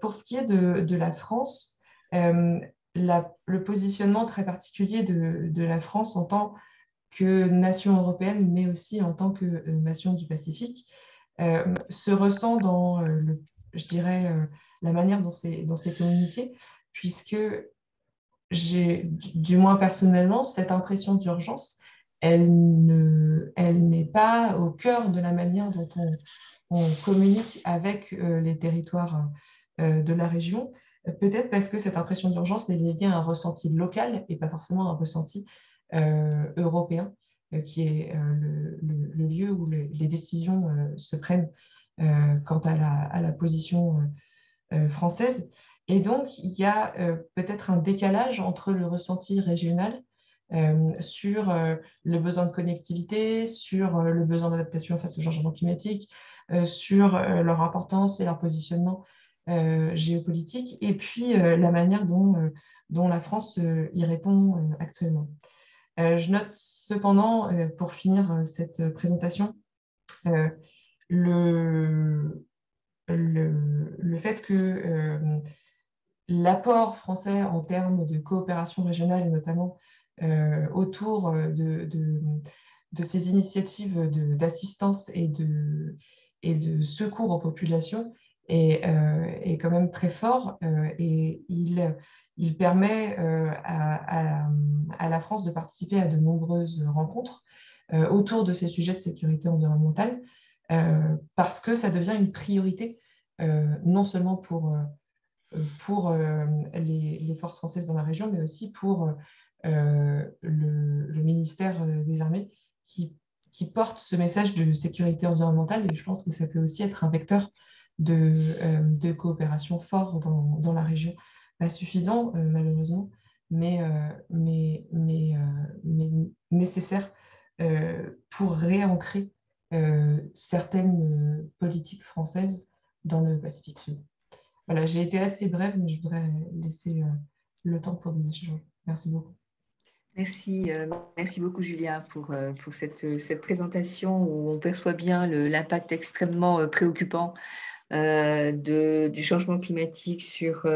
Pour ce qui est de la France, le positionnement très particulier de la France en tant que nation européenne, mais aussi en tant que nation du Pacifique, se ressent dans, je dirais, la manière dont c'est communiqué, puisque j'ai, du moins personnellement, cette impression d'urgence, elle n'est pas au cœur de la manière dont on communique avec les territoires de la région, peut-être parce que cette impression d'urgence est liée à un ressenti local et pas forcément un ressenti européen, qui est le lieu où les décisions se prennent quant à la position française. Et donc, il y a peut-être un décalage entre le ressenti régional sur le besoin de connectivité, sur le besoin d'adaptation face au changement climatique, sur leur importance et leur positionnement géopolitique, et puis la manière dont la France y répond actuellement. Je note cependant, pour finir cette présentation, le fait que l'apport français en termes de coopération régionale, et notamment autour de ces initiatives d'assistance et de secours aux populations est quand même très fort et il permet à la France de participer à de nombreuses rencontres autour de ces sujets de sécurité environnementale parce que ça devient une priorité non seulement pour les forces françaises dans la région, mais aussi pour le ministère des Armées qui porte ce message de sécurité environnementale. Et je pense que ça peut aussi être un vecteur de coopération fort dans la région. Pas suffisant, malheureusement, mais nécessaire pour réancrer certaines politiques françaises dans le Pacifique Sud. Voilà, j'ai été assez brève, mais je voudrais laisser le temps pour des échanges. Merci beaucoup. Merci beaucoup Julia pour cette présentation où on perçoit bien l'impact extrêmement préoccupant du changement climatique sur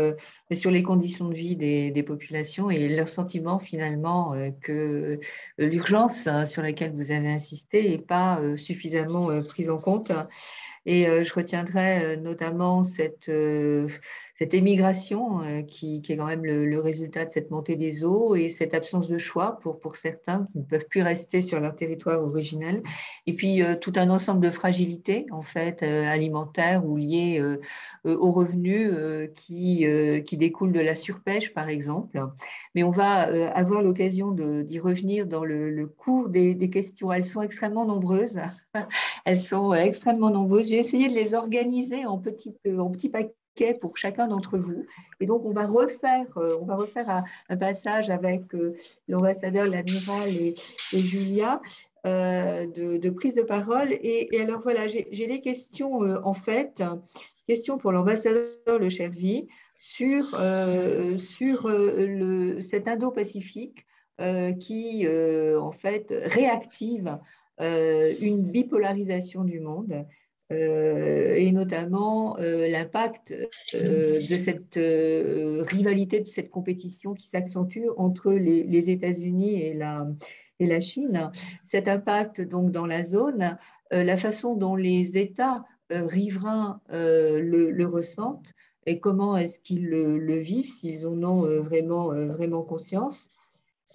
les conditions de vie des populations et leur sentiment finalement que l'urgence sur laquelle vous avez insisté n'est pas suffisamment prise en compte. Et je retiendrai notamment cette émigration qui est quand même le résultat de cette montée des eaux et cette absence de choix pour certains qui ne peuvent plus rester sur leur territoire originel. Et puis tout un ensemble de fragilités en fait alimentaires ou liées aux revenus qui découlent de la surpêche par exemple. Mais on va avoir l'occasion d'y revenir dans le cours des questions. Elles sont extrêmement nombreuses. Elles sont extrêmement nombreuses. J'ai essayé de les organiser en petits paquets pour chacun d'entre vous. Et donc, on va refaire un passage avec l'ambassadeur, l'amiral et Julia de prise de parole. Et alors, voilà, j'ai des questions, en fait, questions pour l'ambassadeur Le Chervi sur cet Indo-Pacifique qui, en fait, réactive une bipolarisation du monde et notamment l'impact de cette rivalité, de cette compétition qui s'accentue entre les États-Unis et la Chine. Cet impact donc dans la zone, la façon dont les États riverains le ressentent et comment est-ce qu'ils le vivent, s'ils en ont vraiment conscience.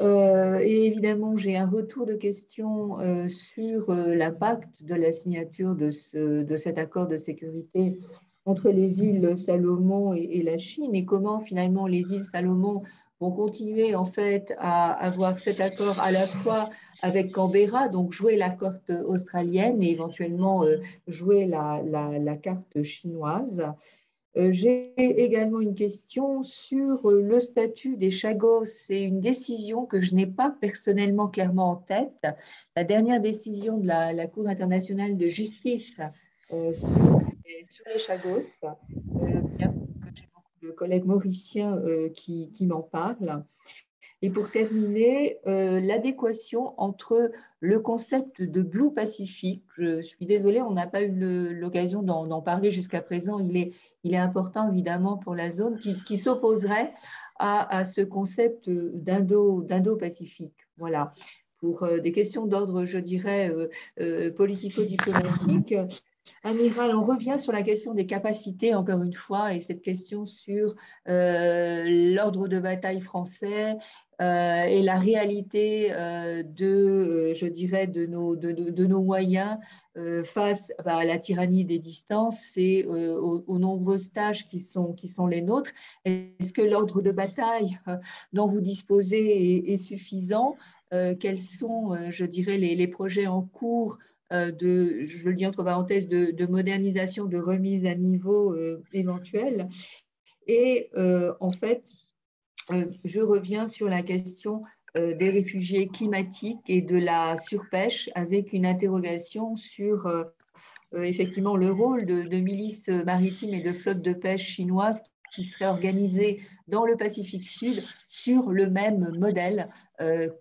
Et évidemment, j'ai un retour de questions sur l'impact de la signature de cet accord de sécurité entre les îles Salomon et la Chine et comment finalement les îles Salomon vont continuer en fait à avoir cet accord à la fois avec Canberra, donc jouer la carte australienne et éventuellement jouer la carte chinoise. J'ai également une question sur le statut des Chagos. C'est une décision que je n'ai pas personnellement clairement en tête. La dernière décision de la Cour internationale de justice sur les Chagos, bien que j'ai beaucoup de collègues mauriciens qui m'en parlent. Et pour terminer, l'adéquation entre le concept de Blue Pacific. Je suis désolée, on n'a pas eu l'occasion d'en parler jusqu'à présent. Il est important, évidemment, pour la zone qui s'opposerait à ce concept d'Indo-Pacifique. Voilà. Pour des questions d'ordre, je dirais, politico-diplomatique. Amiral, on revient sur la question des capacités, encore une fois, et cette question sur l'ordre de bataille français et la réalité je dirais, de nos moyens face à la tyrannie des distances et aux nombreuses tâches qui sont les nôtres. Est-ce que l'ordre de bataille dont vous disposez est suffisant? Quels sont, je dirais, les projets en cours je le dis entre parenthèses, de modernisation, de remise à niveau éventuelle? Et en fait, je reviens sur la question des réfugiés climatiques et de la surpêche avec une interrogation sur effectivement le rôle de milices maritimes et de flottes de pêche chinoises qui seraient organisées dans le Pacifique Sud sur le même modèle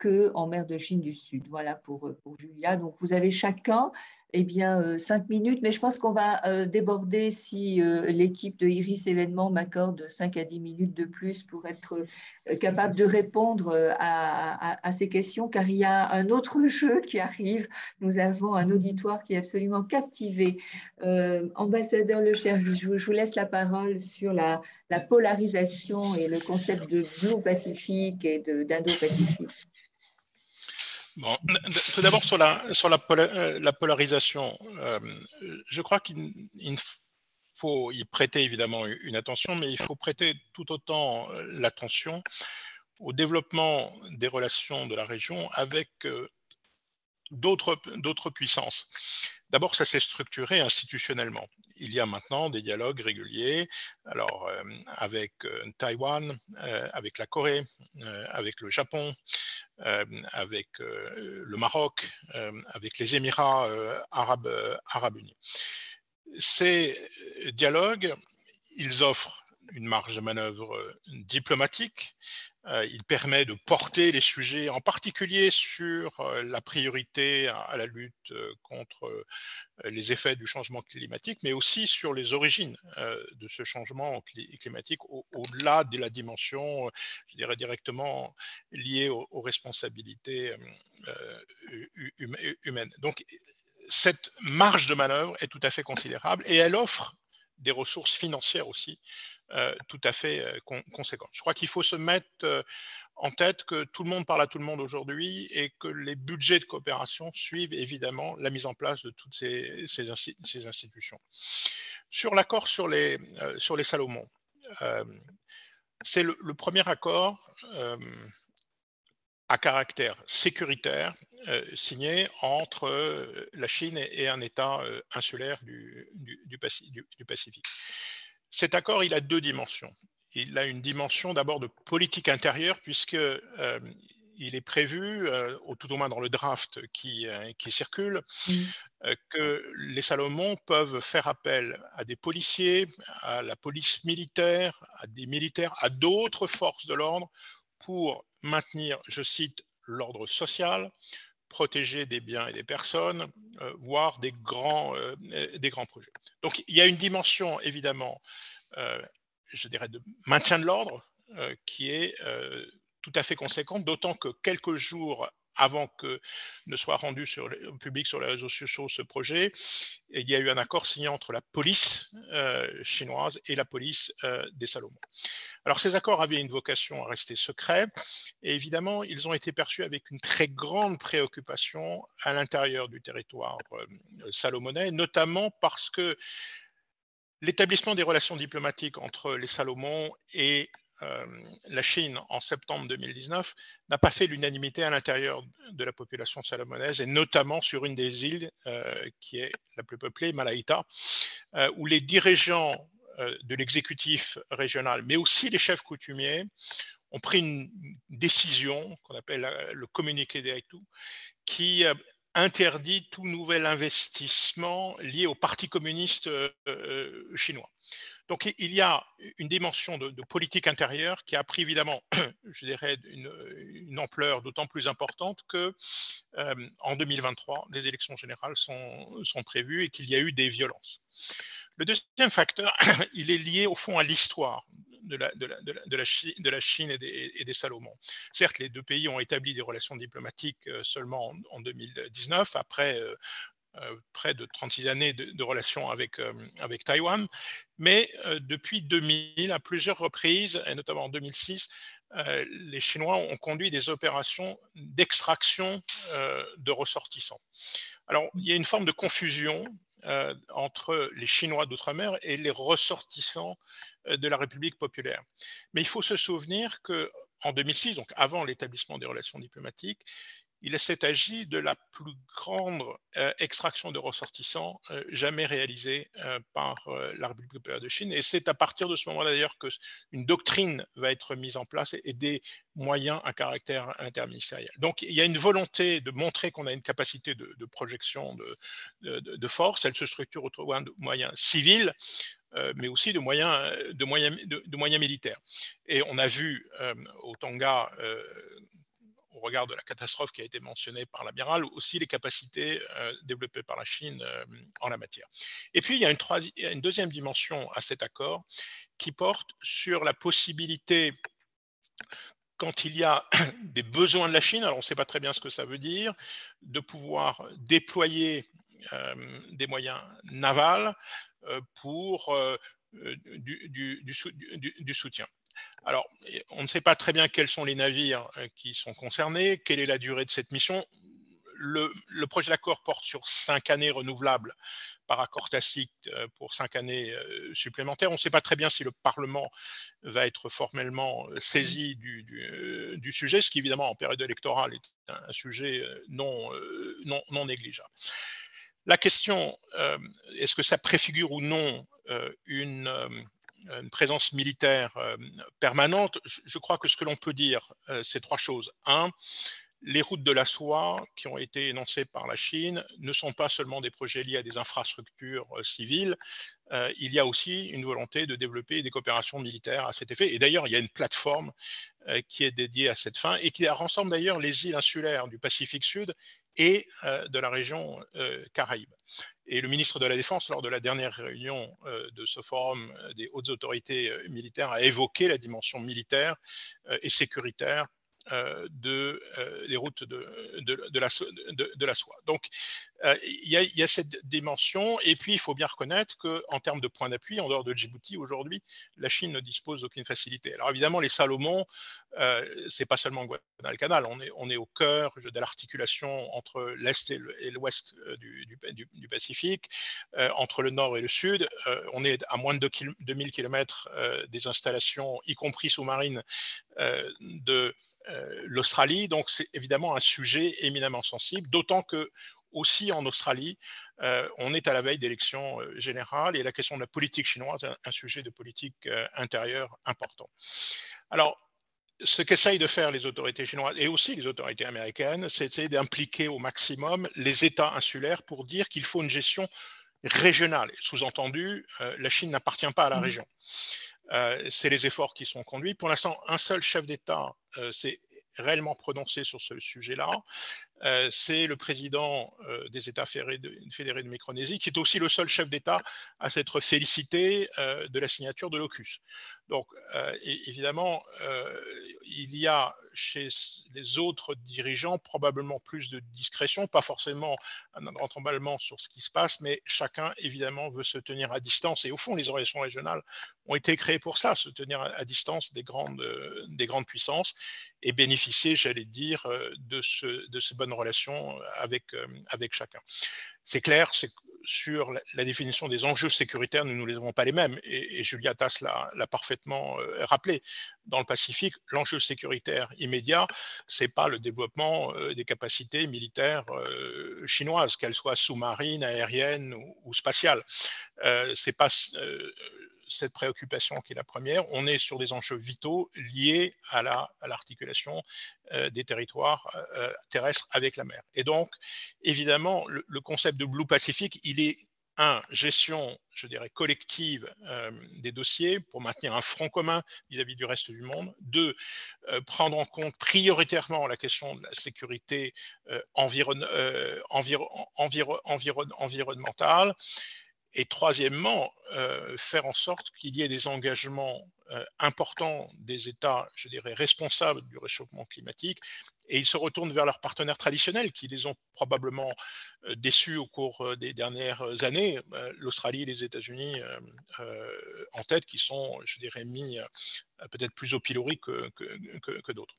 qu'en mer de Chine du Sud. Voilà pour Julia. Donc, vous avez chacun 5 minutes, mais je pense qu'on va déborder si l'équipe de Iris Événements m'accorde 5 à 10 minutes de plus pour être capable de répondre à ces questions, car il y a un autre jeu qui arrive. Nous avons un auditoire qui est absolument captivé. Ambassadeur Le Chervi, je vous laisse la parole sur la polarisation et le concept de Blue Pacific et d'Indo-Pacifique. Bon, tout d'abord sur la polarisation, je crois qu'il faut y prêter évidemment une attention, mais il faut prêter tout autant l'attention au développement des relations de la région avec d'autres puissances. D'abord, ça s'est structuré institutionnellement. Il y a maintenant des dialogues réguliers, alors avec Taïwan, avec la Corée, avec le Japon, avec le Maroc, avec les Émirats arabes unis. Ces dialogues, ils offrent une marge de manœuvre diplomatique. Il permet de porter les sujets, en particulier sur la priorité à la lutte contre les effets du changement climatique, mais aussi sur les origines de ce changement climatique au-delà de la dimension, je dirais, directement liée aux responsabilités humaines. Donc, cette marge de manœuvre est tout à fait considérable et elle offre des ressources financières aussi tout à fait conséquentes. Je crois qu'il faut se mettre en tête que tout le monde parle à tout le monde aujourd'hui et que les budgets de coopération suivent évidemment la mise en place de toutes ces institutions. Sur l'accord sur les Salomon, c'est le premier accord à caractère sécuritaire signé entre la Chine et un État insulaire du Pacifique. Cet accord, il a deux dimensions. Il a une dimension d'abord de politique intérieure, puisque il est prévu, tout au moins dans le draft qui circule, que les Salomon peuvent faire appel à des policiers, à la police militaire, à des militaires, à d'autres forces de l'ordre pour maintenir, je cite, l'ordre social, protéger des biens et des personnes, voire des grands projets. Donc il y a une dimension évidemment, je dirais, de maintien de l'ordre qui est tout à fait conséquente, d'autant que quelques jours avant que ne soit rendu au public sur les réseaux sociaux ce projet, il y a eu un accord signé entre la police chinoise et la police des Salomon. Alors ces accords avaient une vocation à rester secrets et évidemment ils ont été perçus avec une très grande préoccupation à l'intérieur du territoire salomonais, notamment parce que l'établissement des relations diplomatiques entre les Salomon et la Chine en septembre 2019 n'a pas fait l'unanimité à l'intérieur de la population salomonaise et notamment sur une des îles qui est la plus peuplée, Malaïta, où les dirigeants de l'exécutif régional, mais aussi les chefs coutumiers, ont pris une décision qu'on appelle le communiqué des Haïtou, qui interdit tout nouvel investissement lié au Parti communiste chinois. Donc il y a une dimension de politique intérieure qui a pris évidemment, je dirais, une ampleur d'autant plus importante que en 2023, les élections générales sont prévues et qu'il y a eu des violences. Le deuxième facteur, il est lié au fond à l'histoire de la Chine et des Salomon. Certes, les deux pays ont établi des relations diplomatiques seulement en 2019, après près de 36 années de relations avec Taïwan, mais depuis 2000, à plusieurs reprises, et notamment en 2006, les Chinois ont conduit des opérations d'extraction de ressortissants. Alors, il y a une forme de confusion entre les Chinois d'outre-mer et les ressortissants de la République populaire. Mais il faut se souvenir qu'en 2006, donc avant l'établissement des relations diplomatiques, il s'est agi de la plus grande extraction de ressortissants jamais réalisée par la République populaire de Chine. Et c'est à partir de ce moment-là d'ailleurs qu'une doctrine va être mise en place et des moyens à caractère interministériel. Donc il y a une volonté de montrer qu'on a une capacité de projection de force. Elle se structure autour de moyens civils, mais aussi de moyens militaires. Et on a vu au Tonga, au regard de la catastrophe qui a été mentionnée par l'amiral, aussi les capacités développées par la Chine en la matière. Et puis, il y a une deuxième dimension à cet accord qui porte sur la possibilité, quand il y a des besoins de la Chine, alors on ne sait pas très bien ce que ça veut dire, de pouvoir déployer des moyens navals pour du soutien. Alors, on ne sait pas très bien quels sont les navires qui sont concernés, quelle est la durée de cette mission. Le projet d'accord porte sur 5 années renouvelables par accord tacite pour 5 années supplémentaires. On ne sait pas très bien si le Parlement va être formellement saisi du sujet, ce qui évidemment en période électorale est un sujet non négligeable. La question, est-ce que ça préfigure ou non une présence militaire permanente? Je crois que ce que l'on peut dire, c'est 3 choses. 1, les routes de la soie qui ont été énoncées par la Chine ne sont pas seulement des projets liés à des infrastructures civiles. Il y a aussi une volonté de développer des coopérations militaires à cet effet. Et d'ailleurs, il y a une plateforme qui est dédiée à cette fin et qui rassemble d'ailleurs les îles insulaires du Pacifique Sud et de la région Caraïbes. Et le ministre de la Défense, lors de la dernière réunion de ce forum des hautes autorités militaires, a évoqué la dimension militaire et sécuritaire des routes de la soie. Donc, il y a cette dimension, et puis il faut bien reconnaître qu'en termes de points d'appui, en dehors de Djibouti, aujourd'hui, la Chine ne dispose d'aucune facilité. Alors évidemment, les Salomon, c'est pas seulement Guadalcanal, on est au cœur de l'articulation entre l'Est et l'Ouest du Pacifique, entre le Nord et le Sud. On est à moins de 2000 km des installations, y compris sous-marines, de l'Australie, donc c'est évidemment un sujet éminemment sensible, d'autant que aussi en Australie, on est à la veille d'élections générales et la question de la politique chinoise est un sujet de politique intérieure important. Alors, ce qu'essayent de faire les autorités chinoises et aussi les autorités américaines, c'est essayer d'impliquer au maximum les États insulaires pour dire qu'il faut une gestion régionale. Sous-entendu, la Chine n'appartient pas à la région. C'est les efforts qui sont conduits. Pour l'instant, un seul chef d'État s'est réellement prononcé sur ce sujet-là. C'est le président des États fédérés de Micronésie, qui est aussi le seul chef d'État à s'être félicité de la signature de l'AUKUS. Donc, évidemment, il y a chez les autres dirigeants probablement plus de discrétion, pas forcément un grand emballement sur ce qui se passe, mais chacun, évidemment, veut se tenir à distance. Et au fond, les organisations régionales ont été créées pour ça, se tenir à distance des grandes puissances et bénéficier, j'allais dire, de ces bonnes relations avec chacun. C'est clair, c'est sur la définition des enjeux sécuritaires, nous ne les avons pas les mêmes, et Julia Tass l'a parfaitement rappelé. Dans le Pacifique, l'enjeu sécuritaire immédiat, c'est pas le développement des capacités militaires chinoises, qu'elles soient sous-marines, aériennes ou spatiales. C'est pas cette préoccupation qui est la première. On est sur des enjeux vitaux liés à l'articulation des territoires terrestres avec la mer. Et donc, évidemment, le concept de Blue Pacific, il est gestion, je dirais, collective des dossiers pour maintenir un front commun vis-à-vis du reste du monde. 2, prendre en compte prioritairement la question de la sécurité environnementale. Et troisièmement, faire en sorte qu'il y ait des engagements importants des États, je dirais, responsables du réchauffement climatique, et ils se retournent vers leurs partenaires traditionnels qui les ont probablement déçus au cours des dernières années, l'Australie et les États-Unis en tête, qui sont, je dirais, mis peut-être plus au pilori que d'autres.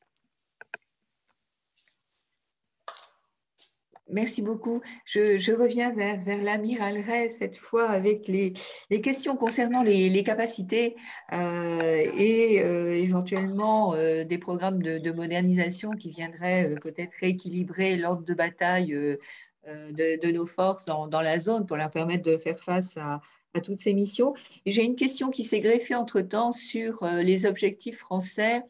Merci beaucoup. Je reviens vers l'amiral Ray cette fois avec les questions concernant les capacités et éventuellement des programmes de modernisation qui viendraient peut-être rééquilibrer l'ordre de bataille de nos forces dans la zone pour leur permettre de faire face à toutes ces missions. J'ai une question qui s'est greffée entre-temps sur les objectifs français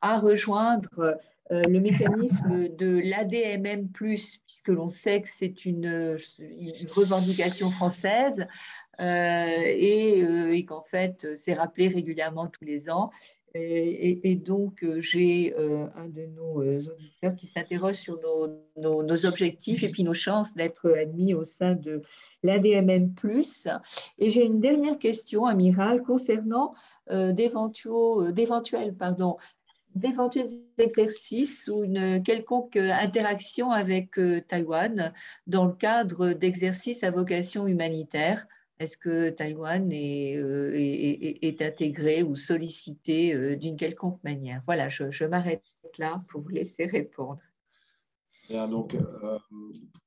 à rejoindre le mécanisme de l'ADMM+, puisque l'on sait que c'est une revendication française et qu'en fait, c'est rappelé régulièrement tous les ans. Et donc, j'ai un de nos auditeurs qui s'interroge sur nos objectifs et puis nos chances d'être admis au sein de l'ADMM+. Et j'ai une dernière question, Amiral, concernant d'éventuels exercices ou une quelconque interaction avec Taïwan dans le cadre d'exercices à vocation humanitaire. Est-ce que Taïwan est intégré ou sollicité d'une quelconque manière? Voilà, je m'arrête là pour vous laisser répondre. Bien, donc,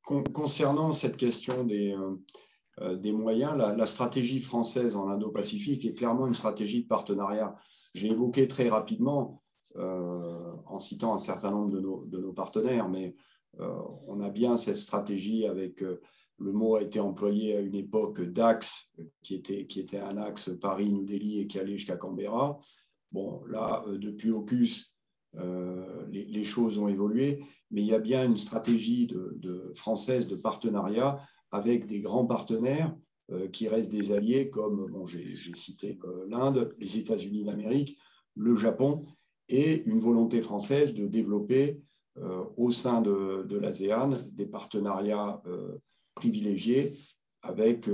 concernant cette question des moyens, la stratégie française en Indo-Pacifique est clairement une stratégie de partenariat. J'ai évoqué très rapidement, en citant un certain nombre de nos partenaires, mais on a bien cette stratégie avec, le mot a été employé à une époque d'axe, qui était un axe Paris-New Delhi et qui allait jusqu'à Canberra. Bon, là, depuis AUKUS, les choses ont évolué, mais il y a bien une stratégie française de partenariat avec des grands partenaires qui restent des alliés comme, bon, j'ai cité l'Inde, les États-Unis d'Amérique, le Japon, et une volonté française de développer au sein de l'ASEAN des partenariats privilégiés avec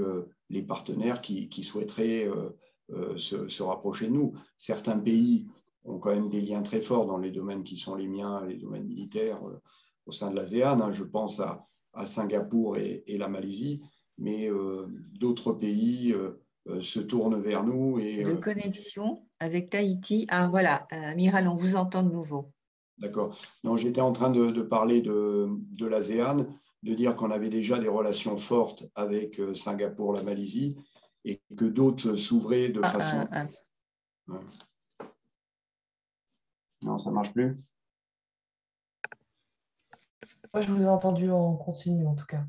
les partenaires qui souhaiteraient se rapprocher de nous. Certains pays ont quand même des liens très forts dans les domaines qui sont les miens, les domaines militaires au sein de l'ASEAN. Je pense à Singapour et la Malaisie, mais d'autres pays se tournent vers nous. De connexion avec Tahiti. Ah voilà, Amiral, on vous entend de nouveau. D'accord. Donc, j'étais en train de parler de l'ASEAN, de dire qu'on avait déjà des relations fortes avec Singapour, la Malaisie, et que d'autres s'ouvraient de façon... Ouais. Non, ça ne marche plus. Moi, je vous ai entendu en continu, en tout cas.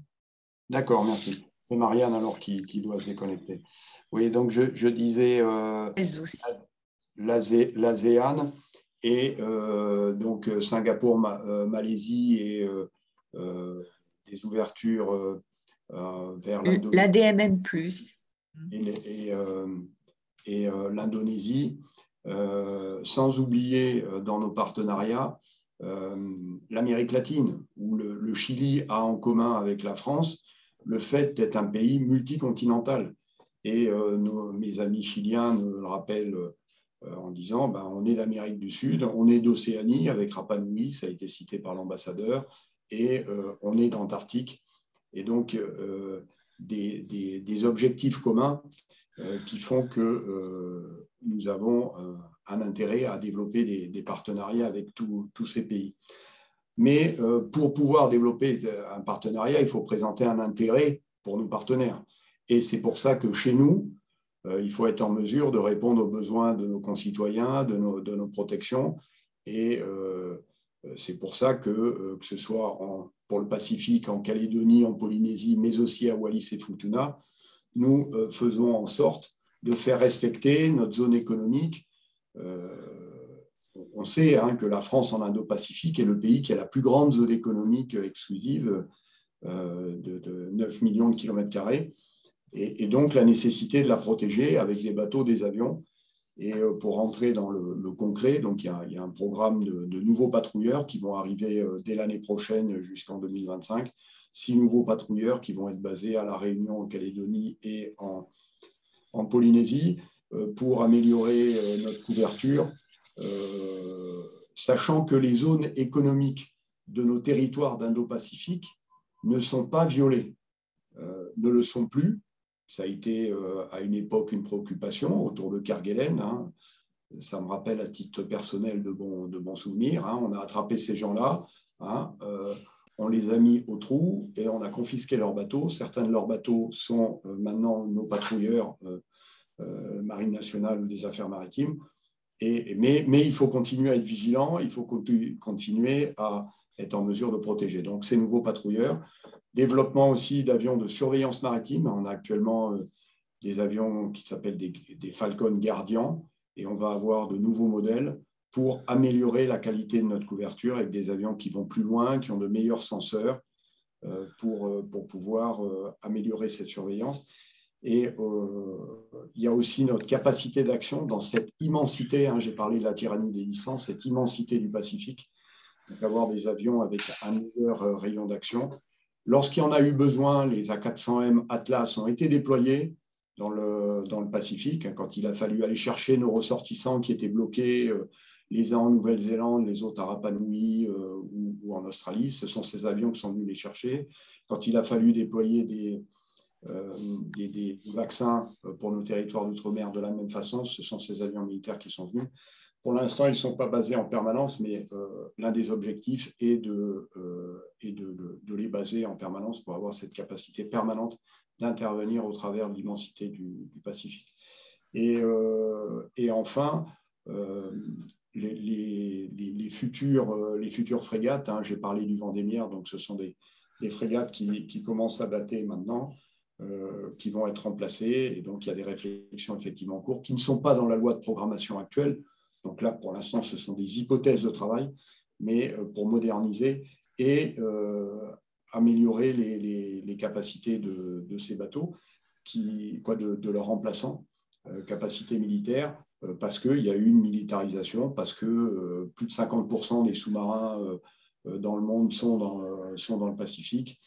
D'accord, merci. C'est Marianne alors qui doit se déconnecter. Oui, donc je disais l'ASEAN et donc Singapour, Malaisie et des ouvertures vers l'Indonésie. L'ADMM+. Et l'Indonésie, sans oublier dans nos partenariats l'Amérique latine, où le Chili a en commun avec la France le fait d'être un pays multicontinental. Et mes amis chiliens me le rappellent en disant on est d'Amérique du Sud, on est d'Océanie avec Rapa Nui, ça a été cité par l'ambassadeur, et on est d'Antarctique. Et donc, des objectifs communs qui font que nous avons un intérêt à développer des partenariats avec tous ces pays. Mais pour pouvoir développer un partenariat, il faut présenter un intérêt pour nos partenaires. Et c'est pour ça que chez nous, il faut être en mesure de répondre aux besoins de nos concitoyens, de nos protections. Et c'est pour ça que ce soit pour le Pacifique, en Calédonie, en Polynésie, mais aussi à Wallis et Futuna, nous faisons en sorte de faire respecter notre zone économique. On sait que la France en Indo-Pacifique est le pays qui a la plus grande zone économique exclusive de 9 millions de kilomètres carrés. Et donc, la nécessité de la protéger avec des bateaux, des avions. Et pour rentrer dans le concret, donc il y a un programme de nouveaux patrouilleurs qui vont arriver dès l'année prochaine jusqu'en 2025. 6 nouveaux patrouilleurs qui vont être basés à La Réunion, en Calédonie et en Polynésie pour améliorer notre couverture, sachant que les zones économiques de nos territoires d'Indo-Pacifique ne sont pas violées, ne le sont plus. Ça a été à une époque une préoccupation autour de Kerguelen. Ça me rappelle à titre personnel de bons souvenirs. On a attrapé ces gens-là. on les a mis au trou et on a confisqué leurs bateaux. Certains de leurs bateaux sont maintenant nos patrouilleurs Marine nationale ou des affaires maritimes. Mais il faut continuer à être vigilant, il faut continuer à être en mesure de protéger. Donc, ces nouveaux patrouilleurs, développement aussi d'avions de surveillance maritime. On a actuellement des avions qui s'appellent des Falcon Guardian et on va avoir de nouveaux modèles pour améliorer la qualité de notre couverture avec des avions qui vont plus loin, qui ont de meilleurs senseurs pour pouvoir améliorer cette surveillance. Et il y a aussi notre capacité d'action dans cette immensité, j'ai parlé de la tyrannie des licences, cette immensité du Pacifique, donc avoir des avions avec un meilleur rayon d'action. Lorsqu'il y en a eu besoin, les A400M Atlas ont été déployés dans le Pacifique, quand il a fallu aller chercher nos ressortissants qui étaient bloqués, les uns en Nouvelle-Zélande, les autres à Rapa Nui ou en Australie. Ce sont ces avions qui sont venus les chercher. Quand il a fallu déployer des vaccins pour nos territoires d'outre-mer de la même façon, ce sont ces avions militaires qui sont venus. Pour l'instant, ils ne sont pas basés en permanence, mais l'un des objectifs est de les baser en permanence pour avoir cette capacité permanente d'intervenir au travers de l'immensité du Pacifique. Et enfin, les futures frégates, j'ai parlé du Vendémiaire, donc ce sont des frégates qui commencent à dater maintenant, qui vont être remplacées. Et donc, il y a des réflexions effectivement en cours qui ne sont pas dans la loi de programmation actuelle. Donc là, pour l'instant, ce sont des hypothèses de travail, mais pour moderniser et améliorer les capacités de ces bateaux, de leurs remplaçants, capacités militaires, parce qu'il y a eu une militarisation, parce que plus de 50% des sous-marins dans le monde sont dans le Pacifique,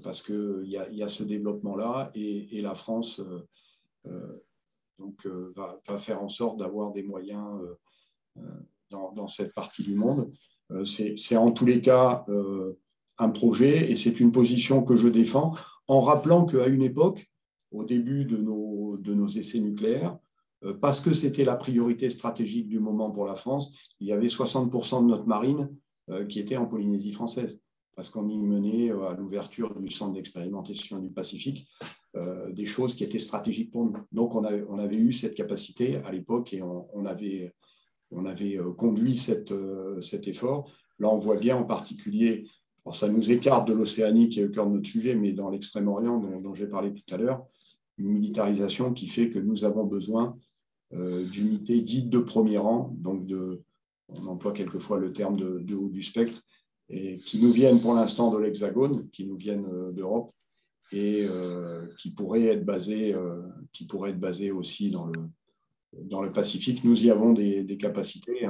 parce qu'il y a ce développement-là, et la France va faire en sorte d'avoir des moyens dans cette partie du monde. C'est en tous les cas un projet, et c'est une position que je défends, en rappelant qu'à une époque, au début de nos essais nucléaires, parce que c'était la priorité stratégique du moment pour la France, il y avait 60% de notre marine qui était en Polynésie française, parce qu'on y menait à l'ouverture du centre d'expérimentation du Pacifique des choses qui étaient stratégiques pour nous. Donc, on avait eu cette capacité à l'époque, et on avait conduit cet effort. Là, on voit bien en particulier, ça nous écarte de l'Océanie qui est au cœur de notre sujet, mais dans l'Extrême-Orient dont j'ai parlé tout à l'heure, une militarisation qui fait que nous avons besoin d'unités dites de premier rang, donc on emploie quelquefois le terme de haut du spectre, et qui nous viennent pour l'instant de l'Hexagone, qui nous viennent d'Europe, et qui pourraient être basées aussi dans le Pacifique. Nous y avons des capacités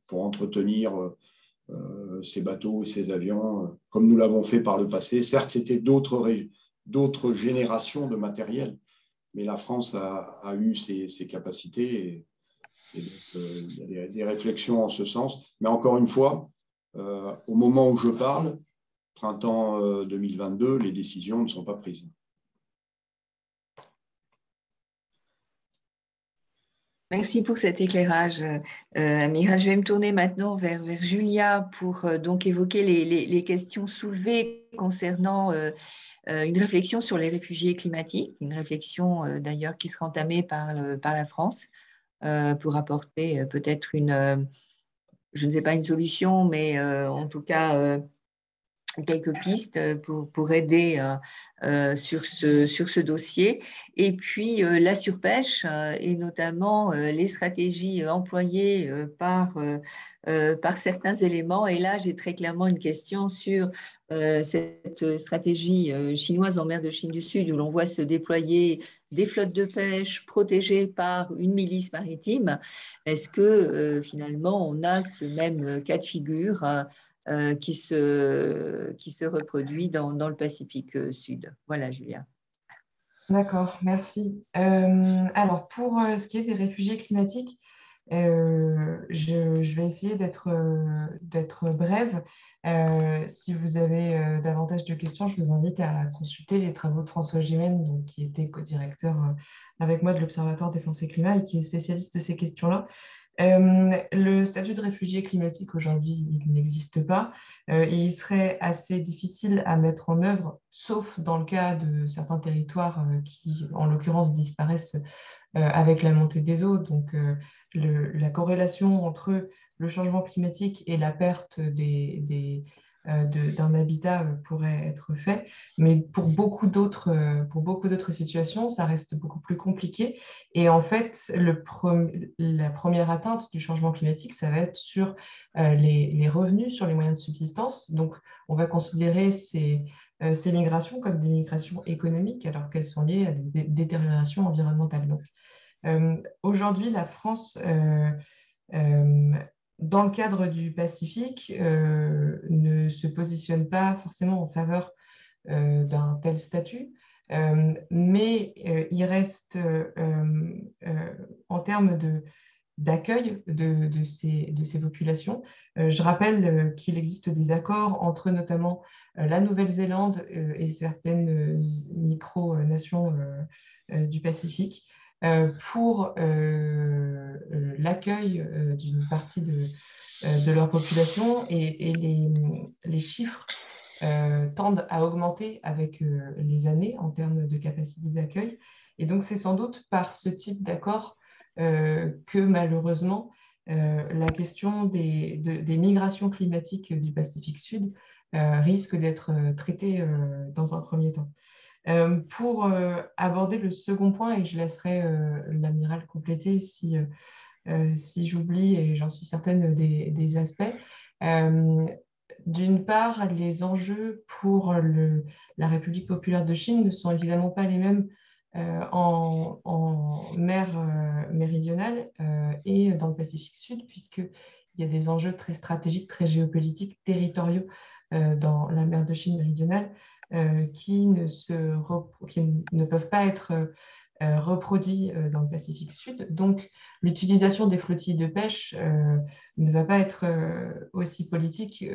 pour entretenir ces bateaux et ces avions, comme nous l'avons fait par le passé. Certes, c'était d'autres générations de matériel, mais la France a eu ces capacités, et donc, il y a des réflexions en ce sens. Mais encore une fois, au moment où je parle, printemps 2022, les décisions ne sont pas prises. Merci pour cet éclairage, Amiral. Je vais me tourner maintenant vers Julia pour donc évoquer les questions soulevées concernant une réflexion sur les réfugiés climatiques, une réflexion d'ailleurs qui sera entamée par la France pour apporter peut-être je ne sais pas une solution, mais en tout cas quelques pistes pour aider sur ce dossier. Et puis la surpêche et notamment les stratégies employées par certains éléments. Et là, j'ai très clairement une question sur cette stratégie chinoise en mer de Chine du Sud, où l'on voit se déployer des flottes de pêche protégées par une milice maritime. Est-ce que finalement, on a ce même cas de figure qui se reproduit dans le Pacifique Sud? Voilà, Julia. D'accord, merci. Alors, pour ce qui est des réfugiés climatiques, je vais essayer d'être brève. Si vous avez davantage de questions, je vous invite à consulter les travaux de François Gémen, qui était co-directeur avec moi de l'Observatoire Défense et Climat et qui est spécialiste de ces questions-là. Le statut de réfugié climatique aujourd'hui, il n'existe pas. Il serait assez difficile à mettre en œuvre, sauf dans le cas de certains territoires qui, en l'occurrence, disparaissent avec la montée des eaux. Donc, la corrélation entre le changement climatique et la perte d'un habitat pourrait être fait. Mais pour beaucoup d'autres situations, ça reste beaucoup plus compliqué. Et en fait, la première atteinte du changement climatique, ça va être sur les revenus, sur les moyens de subsistance. Donc, on va considérer ces migrations comme des migrations économiques, alors qu'elles sont liées à des détériorations environnementales. Donc, aujourd'hui, la France, dans le cadre du Pacifique, ne se positionne pas forcément en faveur d'un tel statut, mais il reste, en termes d'accueil de ces populations. Je rappelle qu'il existe des accords entre notamment la Nouvelle-Zélande et certaines micro-nations du Pacifique pour l'accueil d'une partie de leur population et les chiffres tendent à augmenter avec les années en termes de capacité d'accueil. Et donc, c'est sans doute par ce type d'accord que malheureusement, la question des migrations climatiques du Pacifique Sud risque d'être traitée dans un premier temps. Pour aborder le second point, et je laisserai l'amiral compléter si j'oublie, et j'en suis certaine, des aspects. D'une part, les enjeux pour la République populaire de Chine ne sont évidemment pas les mêmes en mer méridionale et dans le Pacifique Sud, puisqu'il y a des enjeux très stratégiques, très géopolitiques, territoriaux dans la mer de Chine méridionale qui ne peuvent pas être reproduits dans le Pacifique Sud. Donc, l'utilisation des flottilles de pêche ne va pas être aussi politique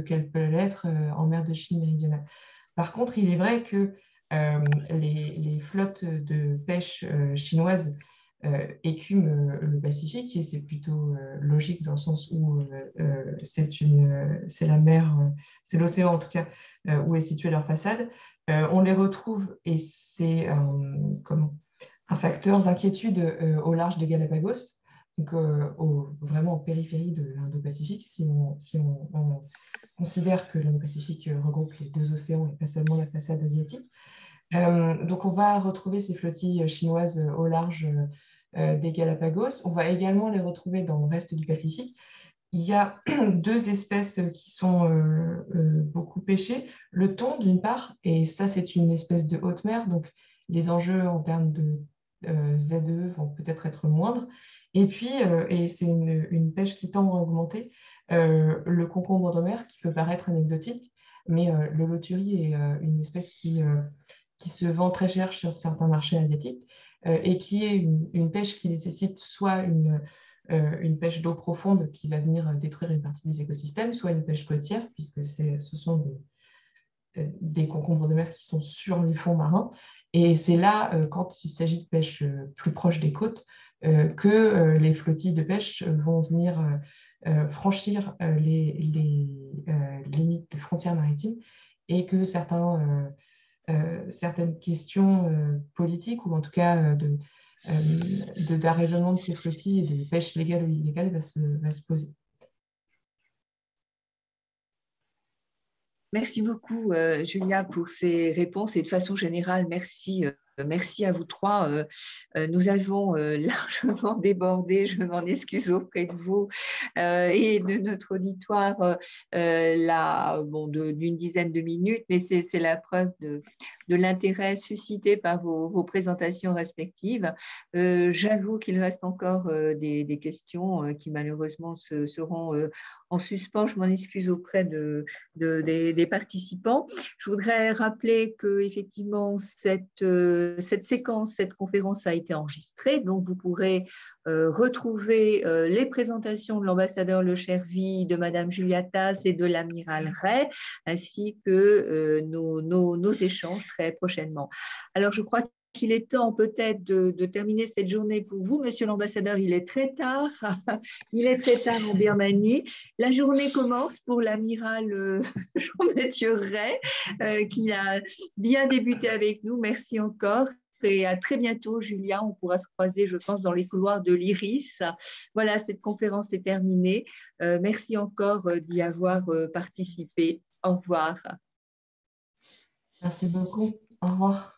qu'elle peut l'être en mer de Chine méridionale. Par contre, il est vrai que les flottes de pêche chinoises écument le Pacifique, et c'est plutôt logique dans le sens où c'est la mer, c'est l'océan en tout cas, où est située leur façade. On les retrouve, et c'est un facteur d'inquiétude au large des Galapagos, donc vraiment en périphérie de l'Indo-Pacifique, si on considère que l'Indo-Pacifique regroupe les deux océans et pas seulement la façade asiatique. Donc, on va retrouver ces flottilles chinoises au large des Galapagos. On va également les retrouver dans le reste du Pacifique. Il y a deux espèces qui sont beaucoup pêchées. Le thon, d'une part, et ça, c'est une espèce de haute mer, donc les enjeux en termes de ZE vont peut-être être moindres. Et puis, et c'est une pêche qui tend à augmenter, le concombre de mer, qui peut paraître anecdotique, mais le loturi est une espèce qui se vend très cher sur certains marchés asiatiques et qui est une pêche qui nécessite soit une pêche d'eau profonde qui va venir détruire une partie des écosystèmes, soit une pêche côtière, puisque ce sont des concombres de mer qui sont sur les fonds marins. Et c'est là, quand il s'agit de pêche plus proche des côtes, que les flottilles de pêche vont venir franchir les limites de frontières maritimes, et que certaines questions politiques, ou en tout cas d'arraisonnement de ces flottilles et de pêche légale ou illégale va se poser. Merci beaucoup, Julia, pour ces réponses, et de façon générale, merci à vous trois. Nous avons largement débordé, je m'en excuse auprès de vous et de notre auditoire d'une dizaine de minutes, mais c'est la preuve de l'intérêt suscité par vos présentations respectives. J'avoue qu'il reste encore des questions qui malheureusement seront en suspens. Je m'en excuse auprès des participants. Je voudrais rappeler qu'effectivement, cette séquence, cette conférence a été enregistrée, donc vous pourrez retrouver les présentations de l'ambassadeur Lechervy, de Madame Julia Tass et de l'amiral Ray, ainsi que nos échanges très prochainement. Alors, je crois qu'il est temps peut-être de terminer cette journée pour vous, Monsieur l'ambassadeur. Il est très tard. Il est très tard en Birmanie. La journée commence pour l'amiral Jean-Mathieu Ray, qui a bien débuté avec nous. Merci encore. Et à très bientôt, Julia. On pourra se croiser, je pense, dans les couloirs de l'Iris. Voilà, cette conférence est terminée. Merci encore d'y avoir participé. Au revoir. Merci beaucoup. Au revoir.